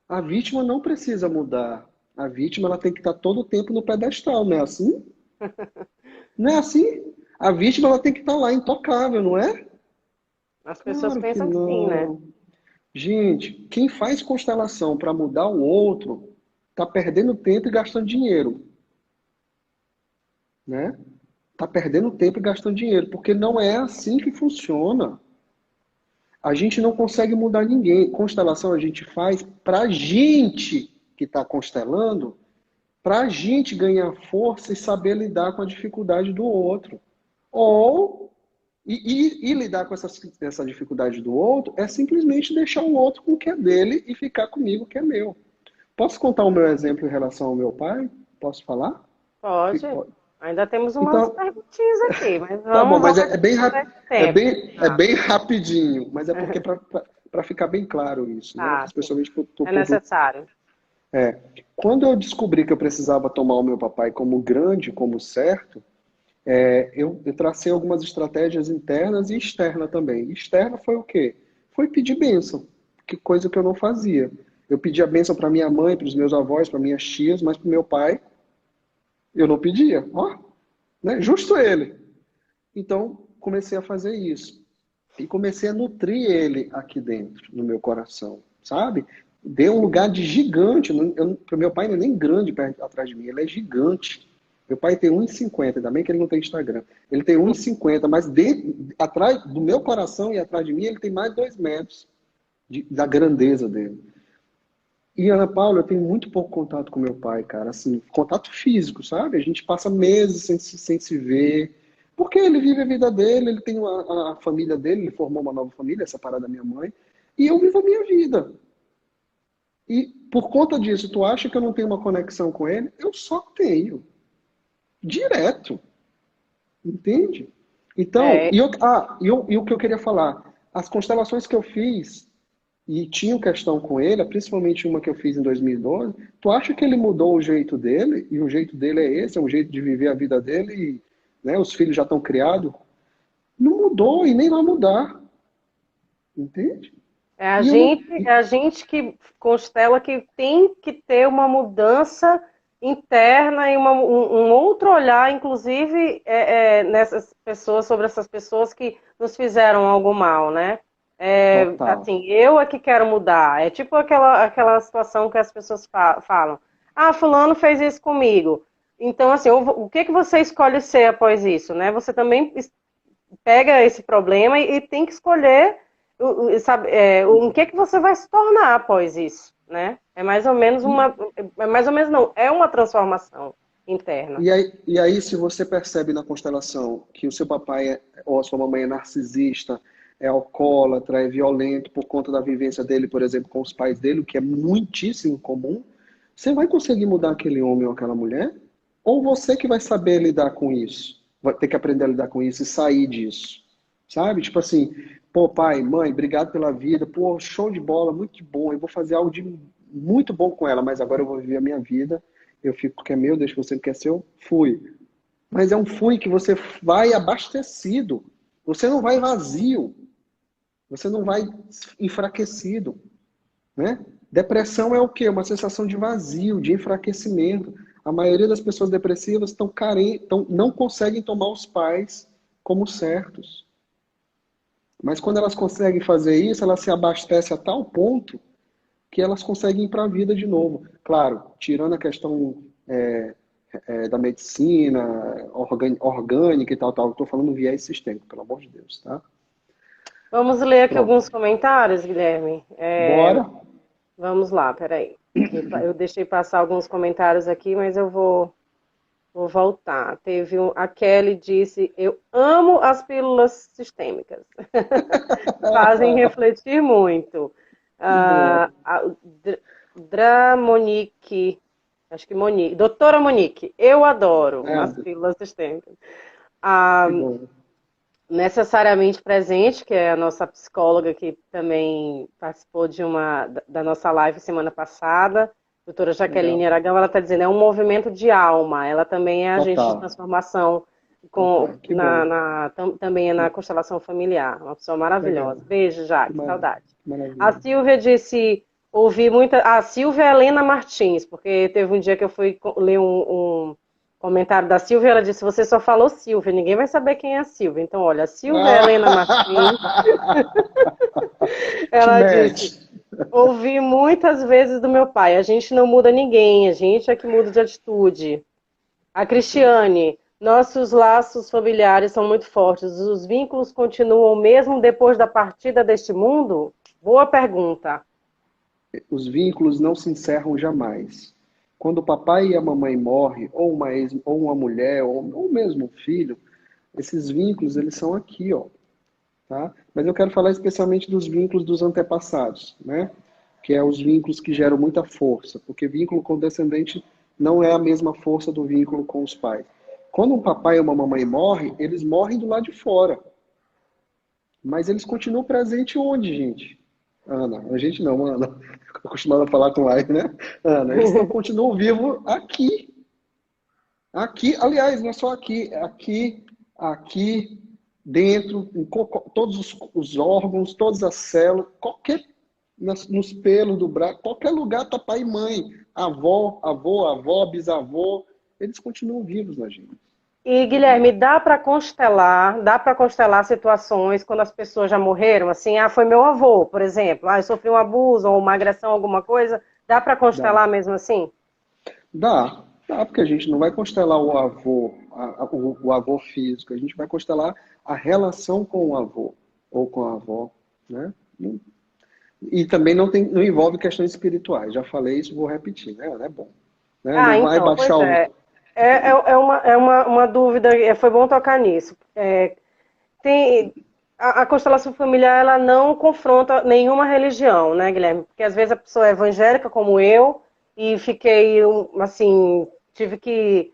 A vítima não precisa mudar. A vítima ela tem que estar todo o tempo no pedestal, não é assim? Não é assim? A vítima ela tem que estar lá intocável, não é? As pessoas Claro que pensam que sim, né? não. Gente, quem faz constelação para mudar o outro está perdendo tempo e gastando dinheiro, né? Está perdendo tempo e gastando dinheiro, porque não é assim que funciona. A gente não consegue mudar ninguém. Constelação a gente faz para a gente que está constelando, para a gente ganhar força e saber lidar com a dificuldade do outro. Ou, e lidar com essa dificuldade do outro é simplesmente deixar o outro com o que é dele e ficar comigo o que é meu. Posso contar o meu exemplo em relação ao meu pai? Posso falar? Pode. Ainda temos umas Então, perguntinhas aqui, mas tá bom, mas vamos responder esse tempo. é Tá, bem rapidinho, mas é porque para ficar bem claro isso, né? tá, sim. Especialmente para o É público. necessário. Quando eu descobri que eu precisava tomar o meu papai como grande, como certo, Eu tracei algumas estratégias internas e externas também. Externa foi o quê? Foi pedir bênção, que coisa que eu não fazia. Eu pedia bênção para minha mãe, para os meus avós, para minhas tias, mas para o meu pai eu não pedia. Ó, né? Justo ele. Então, comecei a fazer isso. E comecei a nutrir ele aqui dentro, no meu coração, sabe? Deu um lugar de gigante. Para meu pai não é nem grande perto, atrás de mim, ele é gigante. Meu pai tem 1,50, ainda bem que ele não tem Instagram. Ele tem 1,50, mas atrás do meu coração e atrás de mim, ele tem mais de 2 metros da grandeza dele. E, Ana Paula, eu tenho muito pouco contato com meu pai, cara. Assim, contato físico, sabe? A gente passa meses sem se ver. Porque ele vive a vida dele, ele tem a família dele, ele formou uma nova família, separada da minha mãe. E eu vivo a minha vida. E por conta disso, tu acha que eu não tenho uma conexão com ele? Eu só tenho. Direto. Entende? Então, É, e o que eu queria falar? As constelações que eu fiz e tinham questão com ele, principalmente uma que eu fiz em 2012, tu acha que ele mudou o jeito dele? E o jeito dele é esse, é um jeito de viver a vida dele e, né, os filhos já estão criados? Não mudou e nem vai mudar. Entende? E eu não. é a gente que constela que tem que ter uma mudança interna e um outro olhar, inclusive, nessas pessoas, sobre essas pessoas que nos fizeram algo mal, né? Total. Assim, eu é que quero mudar. É tipo aquela situação que as pessoas falam. Ah, fulano fez isso comigo. Então, assim, o que você escolhe ser após isso, né? Você também pega esse problema e tem que escolher sabe, o que você vai se tornar após isso, né? É mais ou menos não, é uma transformação interna. E aí, se você percebe na constelação que o seu papai ou a sua mamãe é narcisista, é alcoólatra, é violento por conta da vivência dele, por exemplo, com os pais dele, o que é muitíssimo comum, você vai conseguir mudar aquele homem ou aquela mulher? Ou você que vai saber lidar com isso? Vai ter que aprender a lidar com isso e sair disso. Sabe? Tipo assim, pô, pai, mãe, obrigado pela vida, pô, show de bola, muito bom, eu vou fazer algo de muito bom com ela, mas agora eu vou viver a minha vida. Eu fico porque é meu, deixa você quer ser, eu fui. Mas é um fui que você vai abastecido. Você não vai vazio. Você não vai enfraquecido, né? Depressão é o quê? Uma sensação de vazio, de enfraquecimento. A maioria das pessoas depressivas estão carentes, não conseguem tomar os pais como certos. Mas quando elas conseguem fazer isso, elas se abastecem a tal ponto que elas conseguem ir para a vida de novo. Claro, tirando a questão da medicina orgânica e tal. Estou falando viés sistêmico, pelo amor de Deus, tá? Vamos ler aqui Pronto. alguns comentários, Guilherme. Bora. Vamos lá, peraí. Eu deixei passar alguns comentários aqui, mas eu vou voltar. A Kelly disse: Eu amo as pílulas sistêmicas. Fazem refletir muito. Que bom. A Dramonique, acho que Monique, doutora Monique, eu adoro as É, pílulas sistêmicas. A que bom. Necessariamente Presente, que é a nossa psicóloga que também participou da nossa live semana passada, doutora Jaqueline Legal. Aragão, ela está dizendo, é um movimento de alma, ela também é agente de Total. transformação Total. Que bom. também é na constelação familiar, uma pessoa maravilhosa. Legal. Beijo, Que Jaque, saudade. A maravilha. Silvia disse, ouvi muita... A Silvia Helena Martins, porque teve um dia que eu fui ler um comentário da Silvia, ela disse, você só falou Silvia, ninguém vai saber quem é a Silvia. Então, olha, a Silvia Helena Martins, Te ela mete. disse, ouvi muitas vezes do meu pai, a gente não muda ninguém, a gente é que muda de atitude. A Cristiane, nossos laços familiares são muito fortes, os vínculos continuam mesmo depois da partida deste mundo? Boa pergunta. Os vínculos não se encerram jamais. Quando o papai e a mamãe morrem, ou uma mulher, ou mesmo um filho, esses vínculos, eles são aqui, ó, tá? Mas eu quero falar especialmente dos vínculos dos antepassados, né? Que é os vínculos que geram muita força, porque vínculo com descendente não é a mesma força do vínculo com os pais. Quando um papai e uma mamãe morrem, eles morrem do lado de fora. Mas eles continuam presentes onde, gente? Ana, a gente não, Ana. Eu costumava falar com live, né? Ana, eles continuam vivos aqui. Aqui, aliás, não é só aqui, é aqui aqui dentro, em todos os órgãos, todas as células, qualquer, nos pelos do braço, qualquer lugar tá pai e mãe, avó, avô, bisavô, eles continuam vivos na gente. E, Guilherme, dá para constelar situações quando as pessoas já morreram, assim, foi meu avô, por exemplo, eu sofri um abuso ou uma agressão, alguma coisa, dá para Dá. constelar mesmo assim? Dá, porque a gente não vai constelar o avô, o avô físico, a gente vai constelar a relação com o avô ou com a avó, né? E também não envolve questões espirituais. Já falei isso, vou repetir, né? É bom. Né? Ah, Não vai então, pois baixar o. é. É uma dúvida, foi bom tocar nisso. Tem, a constelação familiar, ela não confronta nenhuma religião, né, Guilherme? Porque às vezes a pessoa é evangélica, como eu, e fiquei, assim, tive que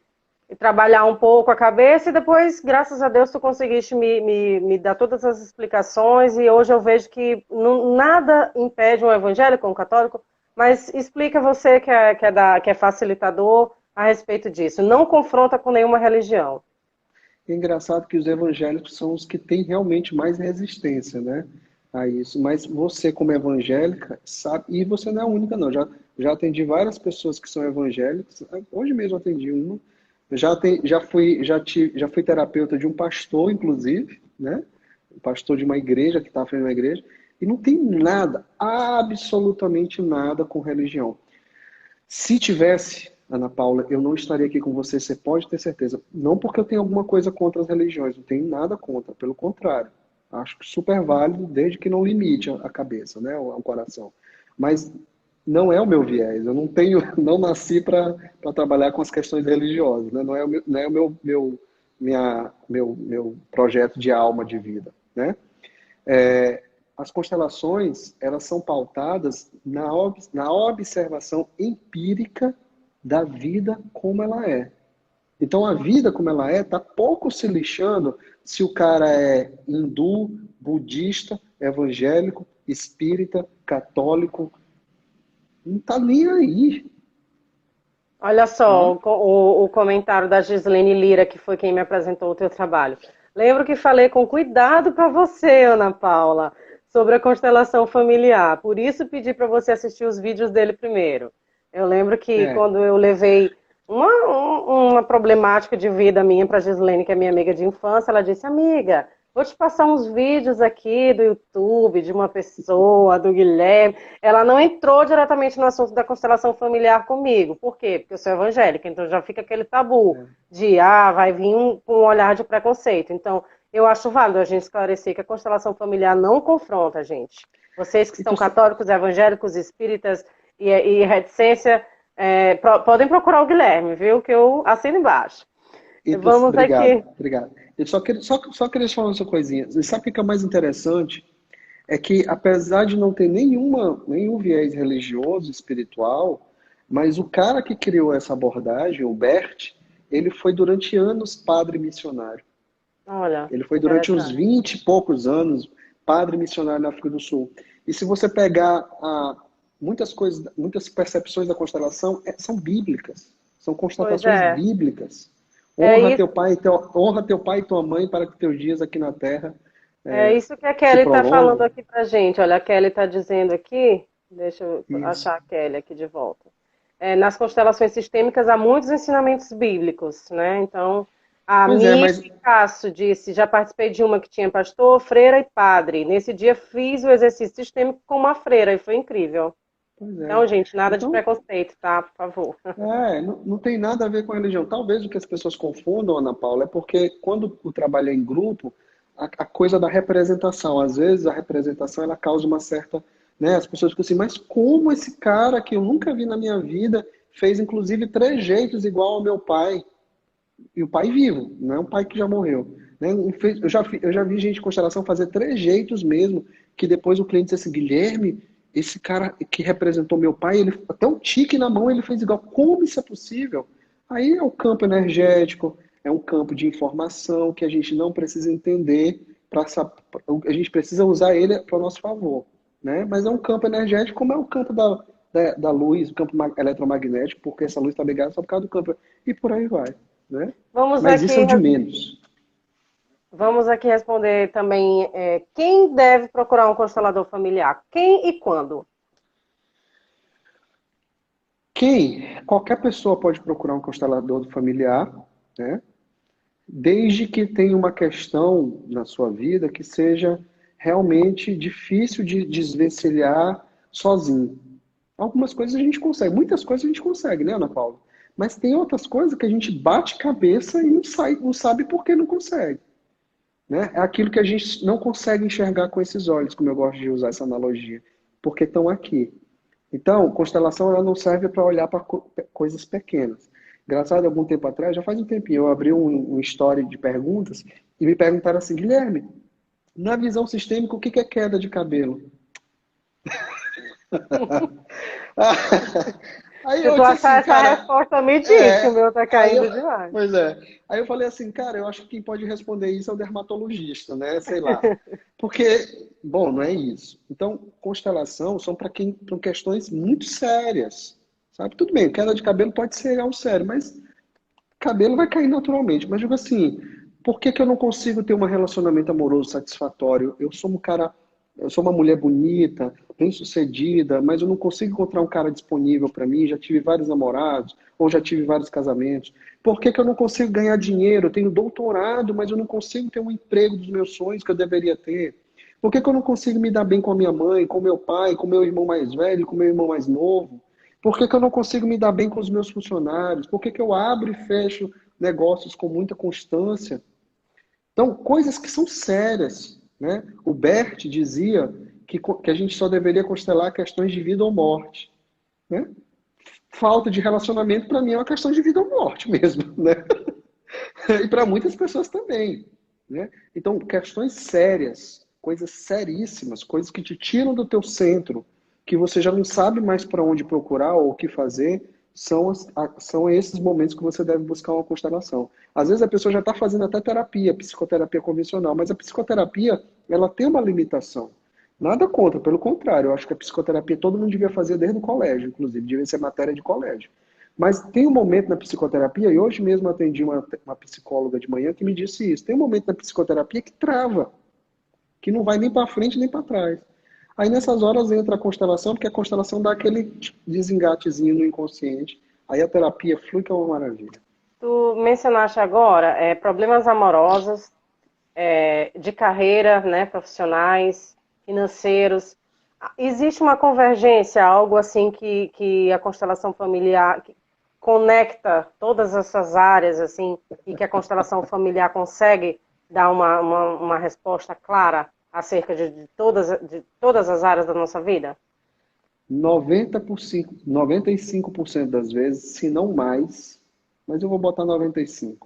trabalhar um pouco a cabeça e depois, graças a Deus, tu conseguiste me dar todas as explicações e hoje eu vejo que nada impede um evangélico, um católico, mas explica você que é facilitador a respeito disso. Não confronta com nenhuma religião. É engraçado que os evangélicos são os que têm realmente mais resistência, né, a isso. Mas você, como evangélica, sabe, e você não é a única, não. Já atendi várias pessoas que são evangélicas. Hoje mesmo atendi uma. Já fui terapeuta de um pastor, inclusive, né? Um pastor de uma igreja, que está à frente de uma igreja. E não tem nada, absolutamente nada com religião. Se tivesse, Ana Paula, eu não estaria aqui com você, você pode ter certeza. Não porque eu tenho alguma coisa contra as religiões, não tenho nada contra, pelo contrário. Acho super válido, desde que não limite a cabeça, né, o coração. Mas não é o meu viés, eu não tenho, não nasci para trabalhar com as questões religiosas, né? Não é o meu, não é o meu projeto de alma de vida, né? As constelações, elas são pautadas na observação empírica da vida como ela é. Então, a vida como ela é está pouco se lixando se o cara é hindu, budista, evangélico, espírita, católico. Não está nem aí. Olha só Né? o comentário da Gislene Lira, que foi quem me apresentou o teu trabalho. Lembro que falei com cuidado para você, Ana Paula, sobre a constelação familiar. Por isso pedi para você assistir os vídeos dele primeiro. Eu lembro que É, quando eu levei uma problemática de vida minha para a Gislene, que é minha amiga de infância, ela disse, amiga, vou te passar uns vídeos aqui do YouTube de uma pessoa, do Guilherme. Ela não entrou diretamente no assunto da constelação familiar comigo. Por quê? Porque eu sou evangélica, então já fica aquele tabu é. de, vai vir com um olhar de preconceito. Então, eu acho válido a gente esclarecer que a constelação familiar não confronta a gente. Vocês que são Então, católicos, evangélicos, espíritas e reticência, podem procurar o Guilherme, viu? Que eu assino embaixo. Vamos obrigado, aqui. obrigado. Eu só queria te falar uma coisinha. E sabe o que é mais interessante? É que, apesar de não ter nenhum viés religioso, espiritual, mas o cara que criou essa abordagem, o Bert, ele foi durante anos padre missionário. Olha, Ele foi durante uns interessante. 20 e poucos anos padre missionário na África do Sul. E se você pegar muitas coisas, muitas percepções da constelação são bíblicas, são Pois constatações é. bíblicas. É Honra isso, honra teu pai e tua mãe para que teus dias aqui na terra é isso que a se Kelly está falando prolonguem. aqui pra gente. Olha, a Kelly está dizendo aqui, deixa eu Isso. achar a Kelly aqui de volta. Nas constelações sistêmicas há muitos ensinamentos bíblicos, né? Então, a Pois é, Mi mas Picasso disse, já participei de uma que tinha pastor, freira e padre. Nesse dia fiz o exercício sistêmico com uma freira e foi incrível. pois é. Então, gente, nada de Então, preconceito, tá? Por favor. não tem nada a ver com a religião. Talvez o que as pessoas confundam, Ana Paula, é porque quando o trabalho é em grupo, a coisa da representação, às vezes a representação ela causa uma certa, né, as pessoas ficam assim, mas como esse cara que eu nunca vi na minha vida fez inclusive trejeitos igual ao meu pai, e o pai vivo, não é um pai que já morreu. Né? Eu já vi gente de constelação fazer trejeitos mesmo, que depois o cliente disse assim, Guilherme, esse cara que representou meu pai, ele até um tique na mão ele fez igual. Como isso é possível? Aí é um campo energético, é um campo de informação que a gente não precisa entender, a gente precisa usar ele para o nosso favor. Né? Mas é um campo energético, como é o campo da luz, o campo eletromagnético, porque essa luz está ligada só por causa do campo. E por aí vai. Né? Vamos Mas isso é aqui o de menos. Vamos aqui responder também, quem deve procurar um constelador familiar? Quem e quando? Qualquer pessoa pode procurar um constelador familiar, né? Desde que tenha uma questão na sua vida que seja realmente difícil de desvencilhar sozinho. Algumas coisas a gente consegue, muitas coisas a gente consegue, né, Ana Paula? Mas tem outras coisas que a gente bate cabeça e não sabe por que não consegue. Né? É aquilo que a gente não consegue enxergar com esses olhos, como eu gosto de usar essa analogia, porque estão aqui. Então, constelação ela não serve para olhar para coisas pequenas. Engraçado, algum tempo atrás, já faz um tempinho, eu abri um story de perguntas e me perguntaram assim, Guilherme, na visão sistêmica, o que é queda de cabelo? Aí Se eu tu disse achar assim, essa cara, resposta, me diz que o meu tá aí eu, caindo demais. pois é. Aí eu falei assim, cara, eu acho que quem pode responder isso é o dermatologista, né? Sei lá. Porque, bom, não é isso. Então, constelação são para questões muito sérias, sabe? Tudo bem, queda de cabelo pode ser algo sério, mas cabelo vai cair naturalmente. Mas digo assim, por que que eu não consigo ter um relacionamento amoroso satisfatório? Eu sou uma mulher bonita, bem-sucedida, mas eu não consigo encontrar um cara disponível para mim. Já tive vários namorados, ou já tive vários casamentos. Por que que eu não consigo ganhar dinheiro? Eu tenho doutorado, mas eu não consigo ter um emprego dos meus sonhos que eu deveria ter. Por que que eu não consigo me dar bem com a minha mãe, com meu pai, com meu irmão mais velho, com meu irmão mais novo? Por que que eu não consigo me dar bem com os meus funcionários? Por que que eu abro e fecho negócios com muita constância? Então, coisas que são sérias, né? O Bert dizia que a gente só deveria constelar questões de vida ou morte, né? Falta de relacionamento, para mim, é uma questão de vida ou morte mesmo, né? E para muitas pessoas também, né? Então, questões sérias, coisas seríssimas, coisas que te tiram do teu centro, que você já não sabe mais para onde procurar ou o que fazer, são esses momentos que você deve buscar uma constelação. Às vezes a pessoa já está fazendo até terapia, psicoterapia convencional, mas a psicoterapia, ela tem uma limitação. Nada contra, pelo contrário, eu acho que a psicoterapia todo mundo devia fazer desde o colégio, inclusive, devia ser matéria de colégio. Mas tem um momento na psicoterapia, e hoje mesmo atendi uma psicóloga de manhã que me disse isso. Tem um momento na psicoterapia que trava, que não vai nem para frente nem para trás. Aí nessas horas entra a constelação, porque a constelação dá aquele desengatezinho no inconsciente. Aí a terapia flui que é uma maravilha. Tu mencionaste agora problemas amorosos, de carreira, né, profissionais, financeiros. Existe uma convergência, algo assim que a constelação familiar que conecta todas essas áreas, assim, e que a constelação familiar consegue dar uma resposta clara acerca de todas as áreas da nossa vida? 95% das vezes, se não mais, mas eu vou botar 95%.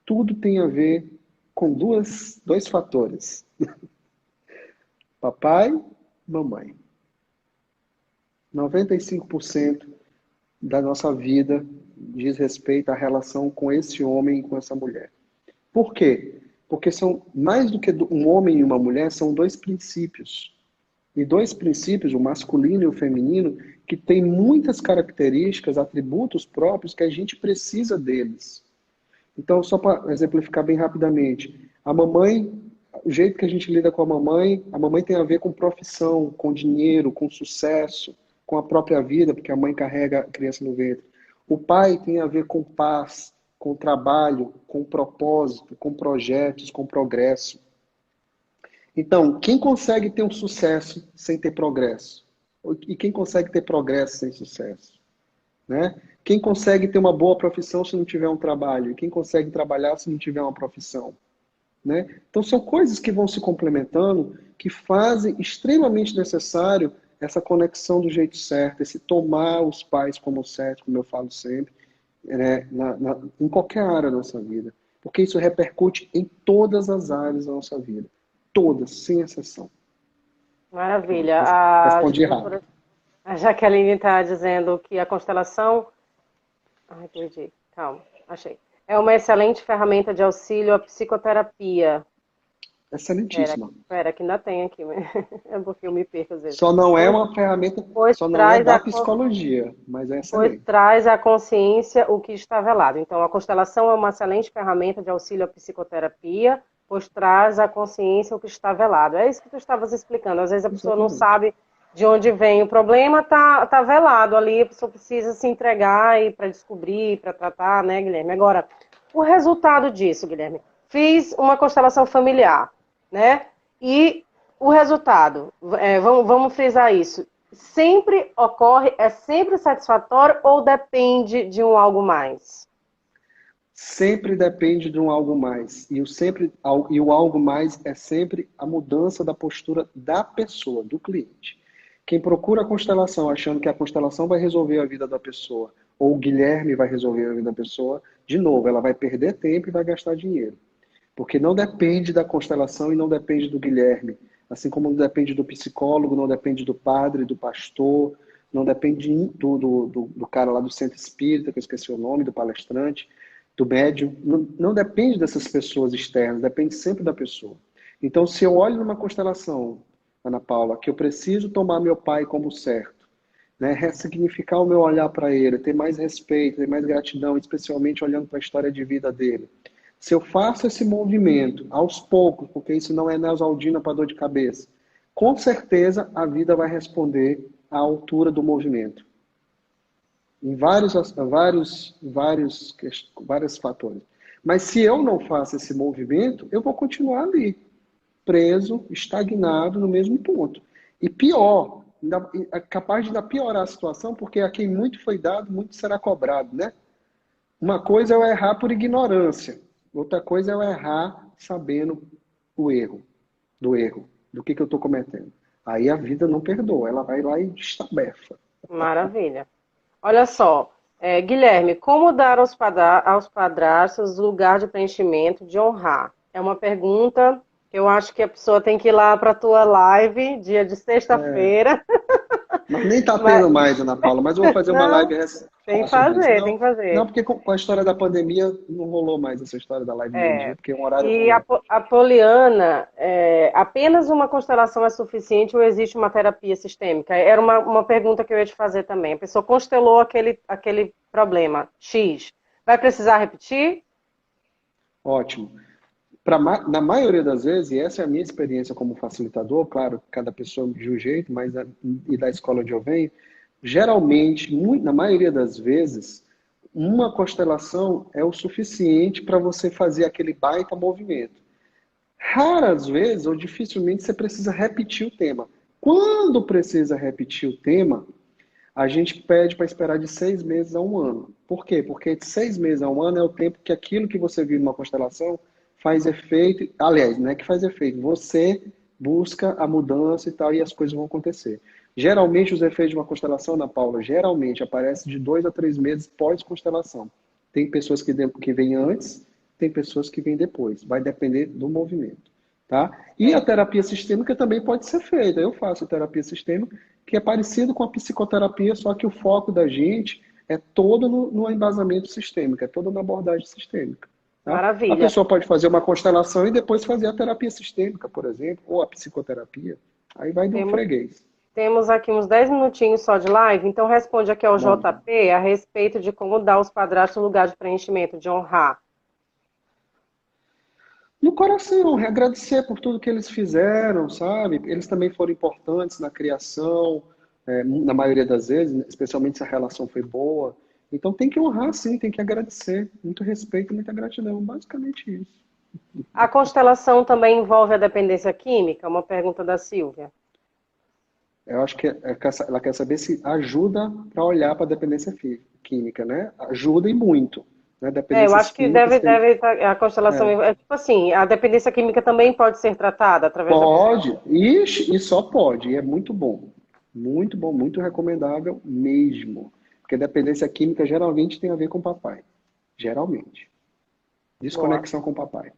Tudo tem a ver com dois fatores. Papai, mamãe. 95% da nossa vida diz respeito à relação com esse homem e com essa mulher. Por quê? Porque são mais do que um homem e uma mulher, são dois princípios. E dois princípios, o masculino e o feminino, que têm muitas características, atributos próprios que a gente precisa deles. Então, só para exemplificar bem rapidamente, a mamãe, o jeito que a gente lida com a mamãe tem a ver com profissão, com dinheiro, com sucesso, com a própria vida, porque a mãe carrega a criança no ventre. O pai tem a ver com paz, com trabalho, com propósito, com projetos, com progresso. Então, quem consegue ter um sucesso sem ter progresso? E quem consegue ter progresso sem sucesso? Né? Quem consegue ter uma boa profissão se não tiver um trabalho? E quem consegue trabalhar se não tiver uma profissão? Né? Então, são coisas que vão se complementando, que fazem extremamente necessário essa conexão do jeito certo, esse tomar os pais como certo, como eu falo sempre, né? Em qualquer área da nossa vida. Porque isso repercute em todas as áreas da nossa vida. Todas, sem exceção. Maravilha. Respondi rápido. A Jaqueline está dizendo que a constelação. Ai, perdi. Calma, achei. É uma excelente ferramenta de auxílio à psicoterapia. Excelentíssima. Espera, que ainda tem aqui. É porque eu me perco às vezes. Só não é uma ferramenta, só não é da psicologia, mas é excelente. Pois traz à consciência o que está velado. Então, a constelação é uma excelente ferramenta de auxílio à psicoterapia, pois traz à consciência o que está velado. É isso que tu estavas explicando. Às vezes a pessoa não sabe de onde vem o problema, tá velado ali, a pessoa precisa se entregar e para descobrir, para tratar, né, Guilherme? Agora, o resultado disso, Guilherme, fiz uma constelação familiar, né? E o resultado, vamos frisar isso, sempre ocorre, é sempre satisfatório ou depende de um algo mais? Sempre depende de um algo mais. E o algo mais é sempre a mudança da postura da pessoa, do cliente. Quem procura a constelação achando que a constelação vai resolver a vida da pessoa, ou o Guilherme vai resolver a vida da pessoa, de novo, ela vai perder tempo e vai gastar dinheiro. Porque não depende da constelação e não depende do Guilherme. Assim como não depende do psicólogo, não depende do padre, do pastor, não depende do cara lá do centro espírita, que eu esqueci o nome, do palestrante, do médium. Não depende dessas pessoas externas, depende sempre da pessoa. Então, se eu olho numa constelação, Ana Paula, que eu preciso tomar meu pai como certo, né, ressignificar o meu olhar para ele, ter mais respeito, ter mais gratidão, especialmente olhando para a história de vida dele. Se eu faço esse movimento aos poucos, porque isso não é neosaldina para dor de cabeça, com certeza a vida vai responder à altura do movimento. Em vários fatores. Mas se eu não faço esse movimento, eu vou continuar ali, preso, estagnado no mesmo ponto. E pior, é capaz de ainda piorar a situação, porque a quem muito foi dado, muito será cobrado, né? Uma coisa é eu errar por ignorância, outra coisa é eu errar sabendo do erro, do que eu estou cometendo. Aí a vida não perdoa, ela vai lá e estabefa. Maravilha. Olha só, Guilherme, como dar aos padrastos lugar de preenchimento, de honrar? É uma pergunta que eu acho que a pessoa tem que ir lá para a tua live, dia de sexta-feira. Mas nem tá Mas, tendo mais, Ana Paula, mas eu vou fazer uma não, live tem falar que sobre isso. fazer, Não, tem que fazer. não, porque com a história da pandemia não rolou mais essa história da live meio-dia, porque é um horário E ruim. a Poliana, apenas uma constelação é suficiente ou existe uma terapia sistêmica? Era uma pergunta que eu ia te fazer também. A pessoa constelou aquele problema X. Vai precisar repetir? Ótimo. Na maioria das vezes, e essa é a minha experiência como facilitador, claro, cada pessoa de um jeito, mas e da escola onde eu venho, geralmente, na maioria das vezes, uma constelação é o suficiente para você fazer aquele baita movimento. Raras vezes, ou dificilmente, você precisa repetir o tema. Quando precisa repetir o tema, a gente pede para esperar de 6 meses a um ano. Por quê? Porque de 6 meses a um ano é o tempo que aquilo que você viu numa constelação faz efeito. Aliás, não é que faz efeito, você busca a mudança e tal, e as coisas vão acontecer. Geralmente, os efeitos de uma constelação, Ana Paula, geralmente aparecem de 2 a 3 meses pós-constelação. Tem pessoas que vêm antes, tem pessoas que vêm depois. Vai depender do movimento. Tá? E a terapia sistêmica também pode ser feita. Eu faço terapia sistêmica, que é parecido com a psicoterapia, só que o foco da gente é todo no embasamento sistêmico, é todo na abordagem sistêmica. Tá? A Maravilha. pessoa pode fazer uma constelação e depois fazer a terapia sistêmica, por exemplo, ou a psicoterapia. Aí vai do freguês. Temos aqui uns 10 minutinhos só de live, então responde aqui ao Vamos. JP a respeito de como dar aos padrastos lugar de preenchimento, de honrar. No coração, agradecer por tudo que eles fizeram, sabe? Eles também foram importantes na criação, na maioria das vezes, especialmente se a relação foi boa. Então tem que honrar, sim, tem que agradecer. Muito respeito, muita gratidão, basicamente isso. A constelação também envolve a dependência química? Uma pergunta da Silvia. Eu acho que ela quer saber se ajuda para olhar para a dependência química, né? Ajuda e muito. Né? Eu Dependências acho que químicas tem... a constelação, tipo assim, a dependência química também pode ser tratada através da constelação. Pode, e só pode, e é muito bom. Muito bom, muito recomendável mesmo. Porque dependência química geralmente tem a ver com o papai. Geralmente. Boa. Desconexão com o papai.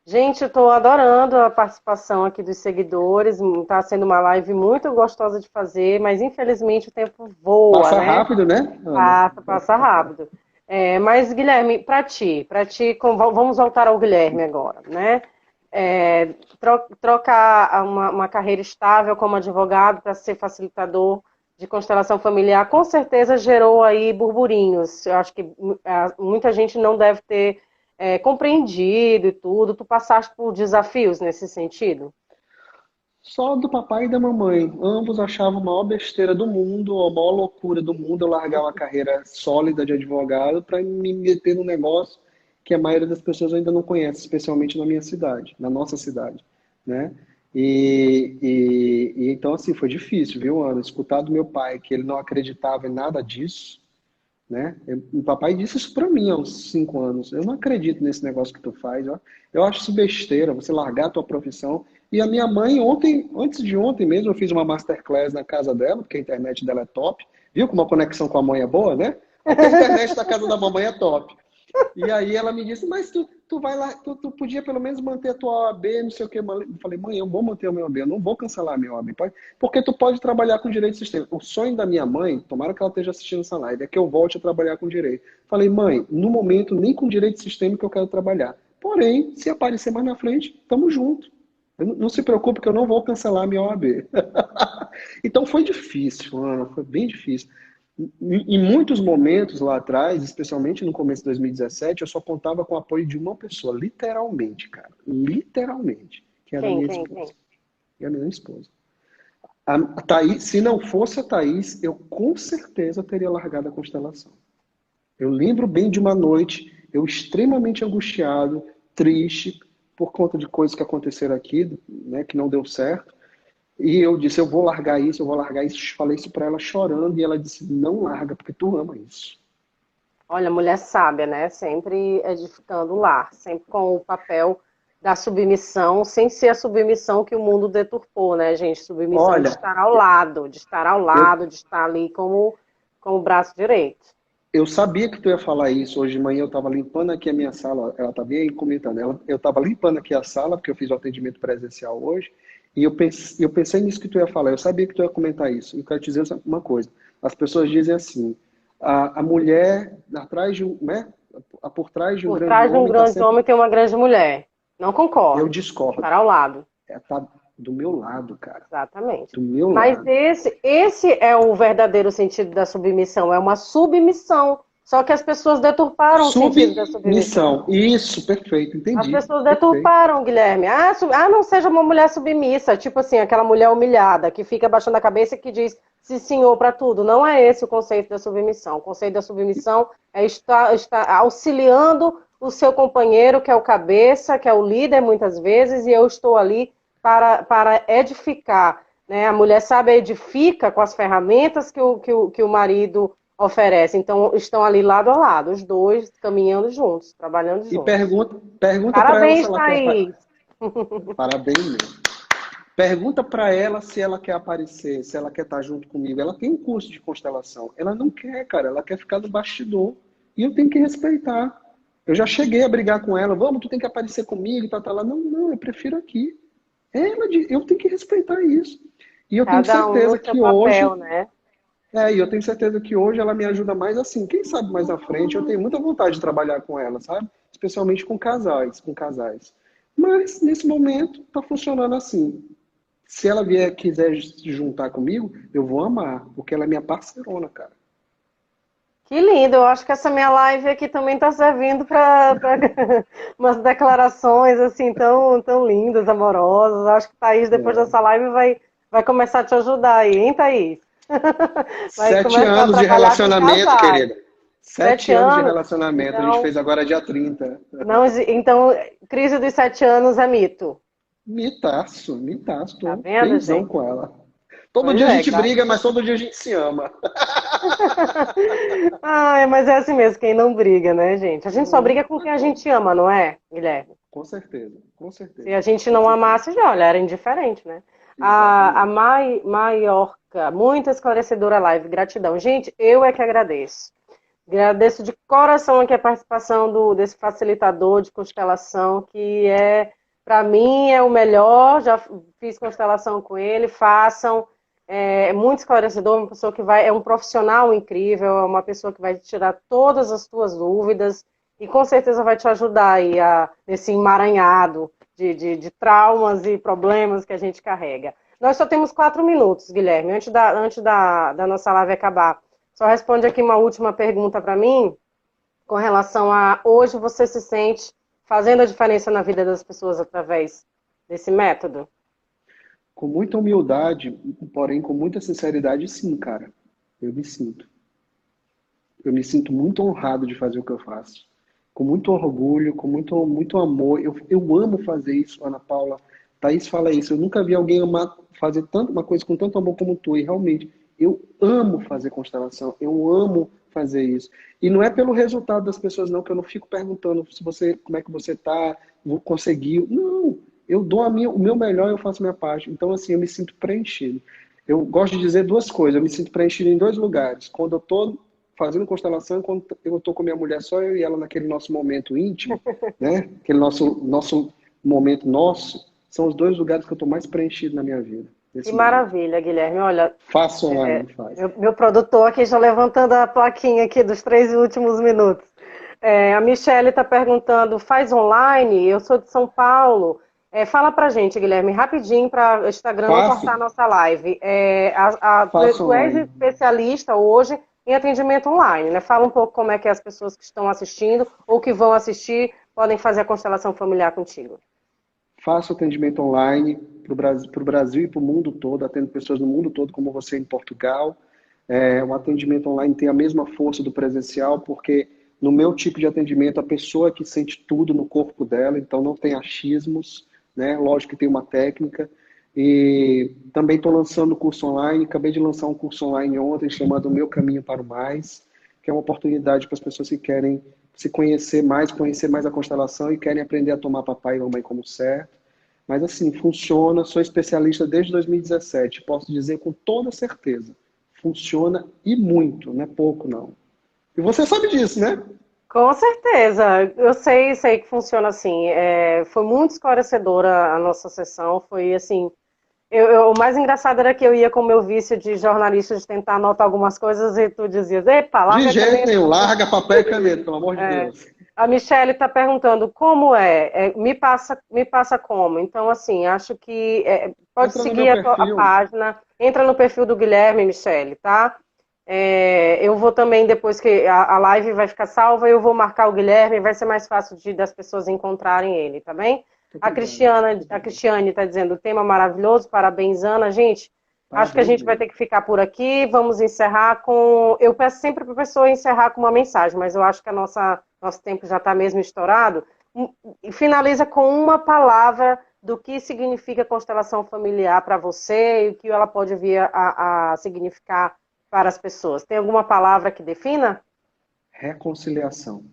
Gente, eu estou adorando a participação aqui dos seguidores. Está sendo uma live muito gostosa de fazer, mas infelizmente o tempo voa, Passa né? rápido, né, Ana? Passa rápido. Mas, Guilherme, para ti, vamos voltar ao Guilherme agora, né? Trocar uma carreira estável como advogado para ser facilitador de constelação familiar, com certeza gerou aí burburinhos. Eu acho que muita gente não deve ter compreendido e tudo. Tu passaste por desafios nesse sentido? Só do papai e da mamãe. Ambos achavam a maior besteira do mundo, a maior loucura do mundo eu largar uma carreira sólida de advogado para me meter num negócio que a maioria das pessoas ainda não conhece, especialmente na minha cidade, na nossa cidade, né? Então, assim, foi difícil, viu, Ana? Escutar do meu pai que ele não acreditava em nada disso, né? O papai disse isso para mim há uns 5 anos. Eu não acredito nesse negócio que tu faz. Ó. Eu acho isso besteira, você largar a tua profissão. E a minha mãe, ontem, antes de ontem mesmo, eu fiz uma masterclass na casa dela, porque a internet dela é top. Viu como a conexão com a mãe é boa, né? Até a internet da casa da mamãe é top. E aí ela me disse, mas tu vai lá, tu podia pelo menos manter a tua OAB, não sei o que. Eu falei, mãe, eu vou manter o meu OAB, eu não vou cancelar a minha OAB. Porque tu pode trabalhar com direito sistêmico. O sonho da minha mãe, tomara que ela esteja assistindo essa live, é que eu volte a trabalhar com direito. Falei, mãe, no momento, nem com direito sistêmico eu quero trabalhar. Porém, se aparecer mais na frente, tamo junto. Não se preocupe que eu não vou cancelar a minha OAB. Então foi difícil, Ana, foi bem difícil. Em muitos momentos lá atrás, especialmente no começo de 2017, eu só contava com o apoio de uma pessoa, literalmente, cara. Literalmente. Que era a minha esposa. Quem? E a minha esposa. A Thaís, se não fosse a Thaís, eu com certeza teria largado a constelação. Eu lembro bem de uma noite, eu extremamente angustiado, triste, por conta de coisas que aconteceram aqui, né, que não deu certo. E eu disse, eu vou largar isso, eu vou largar isso. Falei isso para ela chorando e ela disse, não larga, porque tu ama isso. Olha, mulher sábia, né? Sempre edificando o lar, sempre com o papel da submissão, sem ser a submissão que o mundo deturpou, né, gente? Submissão de Olha, estar ao lado, de estar ao eu, lado, de estar ali como o braço direito. eu sabia que tu ia falar isso. Hoje de manhã eu estava limpando aqui a minha sala, ela estava aí comentando, eu estava limpando aqui a sala, porque eu fiz o atendimento presencial hoje, e eu pensei nisso que tu ia falar, eu sabia que tu ia comentar isso. E eu quero te dizer uma coisa, as pessoas dizem assim, a mulher atrás de um, né, por trás de um Por grande trás de um homem está grande sempre... homem tem uma grande mulher. Não Eu concordo. discordo. Estar ao lado. Tá do meu lado, cara. Exatamente. Do meu Mas lado. esse é o verdadeiro sentido da submissão, é uma submissão. Só que as pessoas deturparam o sentido da submissão. Submissão. Isso, perfeito, As entendi. pessoas Perfeito. deturparam, Guilherme. Não seja uma mulher submissa, tipo assim, aquela mulher humilhada que fica abaixando a cabeça e que diz sim, senhor para tudo. Não é esse o conceito da submissão. O conceito da submissão é estar auxiliando o seu companheiro, que é o cabeça, que é o líder muitas vezes, e eu estou ali para edificar. Né? A mulher sábia edifica com as ferramentas que o marido oferece. Então, estão ali lado a lado, os dois caminhando juntos, trabalhando E juntos. pergunta para ela se Parabéns, ela quer. Thaís. Parabéns mesmo. Pergunta para ela se ela quer aparecer, se ela quer estar junto comigo. Ela tem um curso de constelação. Ela não quer, cara. Ela quer ficar no bastidor. E eu tenho que respeitar. Eu já cheguei a brigar com ela. Vamos, tu tem que aparecer comigo, tá lá. Não, não, eu prefiro aqui. Eu tenho que respeitar isso. E eu tenho Cada um no certeza seu que papel, hoje né? e eu tenho certeza que hoje ela me ajuda mais assim. Quem sabe mais à frente eu tenho muita vontade de trabalhar com ela, sabe? Especialmente com casais. Mas nesse momento tá funcionando assim. Se ela quiser se juntar comigo, eu vou amar, porque ela é minha parceirona, cara. Que lindo, eu acho que essa minha live aqui também está servindo para umas declarações assim tão lindas, amorosas. Acho que Thaís, depois É. dessa live, vai começar a te ajudar aí, hein, Thaís? Vai Sete começar a anos de trabalhar com relacionamento, casais. querida. Sete 7 anos de anos? relacionamento. A gente Então, fez agora dia 30. não, então, crise dos 7 anos é mito. Mitaço, mitaço. Tá Tô vendo, benzão gente? com ela. Todo Pois dia a é, gente briga, mas todo dia a gente se ama. Ai, mas é assim mesmo, quem não briga, né, gente? A gente só briga com quem a gente ama, não é, Guilherme? Com certeza, com Se certeza, a gente com não certeza. amasse, já, olha, era indiferente, né? A Exatamente. Maiorca, muito esclarecedora live, gratidão. Gente, eu é que agradeço. Agradeço de coração aqui a participação desse facilitador de constelação, que para mim, é o melhor. Já fiz constelação com ele, façam. É muito esclarecedor, uma pessoa que é um profissional incrível, é uma pessoa que vai tirar todas as tuas dúvidas e com certeza vai te ajudar aí nesse emaranhado de traumas e problemas que a gente carrega. Nós só temos 4 minutos, Guilherme, antes da nossa live acabar. Só responde aqui uma última pergunta para mim. com relação a hoje você se sente fazendo a diferença na vida das pessoas através desse método? Com muita humildade, porém com muita sinceridade, sim, cara. Eu me sinto. Eu me sinto muito honrado de fazer o que eu faço. Com muito orgulho, com muito amor. Eu amo fazer isso, Ana Paula. Thaís fala isso. Eu nunca vi alguém amar fazer tanto, uma coisa com tanto amor como tu. E realmente, eu amo fazer constelação. Eu amo fazer isso. E não é pelo resultado das pessoas, não, que eu não fico perguntando se você, como é que você tá, conseguiu. Não. Eu dou o meu melhor, eu faço a minha parte. Então, assim, eu me sinto preenchido. Eu gosto de dizer duas coisas. Eu me sinto preenchido em dois lugares. Quando eu estou fazendo constelação, quando eu estou com minha mulher, só eu e ela naquele nosso momento íntimo, né? Aquele nosso momento nosso, são os dois lugares que eu estou mais preenchido na minha vida. Que Nesse momento. maravilha, Guilherme. Olha, Faça online, faz. meu produtor aqui já levantando a plaquinha aqui dos 3 últimos minutos. A Michelle está perguntando, faz online? Eu sou de São Paulo. Fala pra gente, Guilherme, rapidinho para o Instagram não cortar a Faço, nossa live. faço Tu és online. especialista hoje em atendimento online, né? Fala um pouco como é que as pessoas que estão assistindo ou que vão assistir podem fazer a constelação familiar contigo. Faço atendimento online para o Brasil e para o mundo todo, atendo pessoas no mundo todo, como você em Portugal. O atendimento online tem a mesma força do presencial, porque no meu tipo de atendimento, a pessoa que sente tudo no corpo dela, então não tem achismos, né? Lógico que tem uma técnica. E também estou lançando curso online, acabei de lançar um curso online ontem, chamado O Meu Caminho para o Mais, que é uma oportunidade para as pessoas que querem se conhecer mais a constelação e querem aprender a tomar papai e mamãe como certo. Mas assim, funciona, sou especialista desde 2017, posso dizer com toda certeza. Funciona e muito, não é pouco não. E você sabe disso, né? Com certeza, eu sei que funciona assim. Foi muito esclarecedora a nossa sessão. Foi assim, o mais engraçado era que eu ia com o meu vício de jornalista de tentar anotar algumas coisas e tu dizias, epa, De larga a jeito caneta. nenhum, larga papel e caneta, pelo amor de É, Deus. a Michelle está perguntando como me passa como. Então, assim, acho que pode Entra no meu seguir a perfil. página, entra no perfil do Guilherme, Michelle, tá? Eu vou também, depois que a live vai ficar salva, eu vou marcar o Guilherme, vai ser mais fácil das pessoas encontrarem ele, tá bem? A Obrigado. Cristiane está dizendo, tema maravilhoso, parabéns, Ana. Gente, acho que a Parabéns gente vai ter mesmo. que ficar por aqui, vamos encerrar com... Eu peço sempre para a pessoa encerrar com uma mensagem, mas eu acho que nosso tempo já está mesmo estourado. E finaliza com uma palavra do que significa constelação familiar para você e o que ela pode vir a significar para as pessoas. Tem alguma palavra que defina? Reconciliação.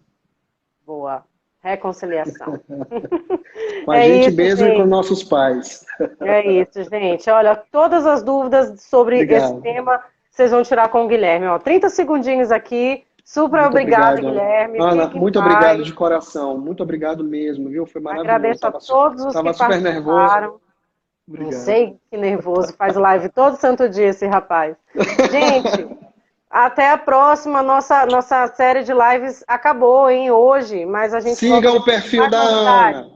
Boa. Reconciliação. Com a É gente isso, mesmo e com gente. nossos pais. É isso, gente. Olha, todas as dúvidas sobre esse Obrigado. tema vocês vão tirar com o Guilherme. 30 segundinhos aqui. Super Muito obrigada, obrigado, Ana. Guilherme. Ana, Fique em muito obrigado paz. de coração. Muito obrigado mesmo, viu? Foi maravilhoso. Agradeço a todos os que Tava super nervoso. participaram. Não Obrigado. sei que nervoso. Faz live todo santo dia esse rapaz. Gente, até a próxima. Nossa série de lives acabou, hein, hoje. Mas a gente volta Siga o depois com perfil mais da novidades. Ana.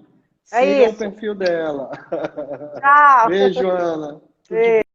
É Siga o isso. perfil dela. Tchau. Beijo, Ana. Tudo de bom. Beijo.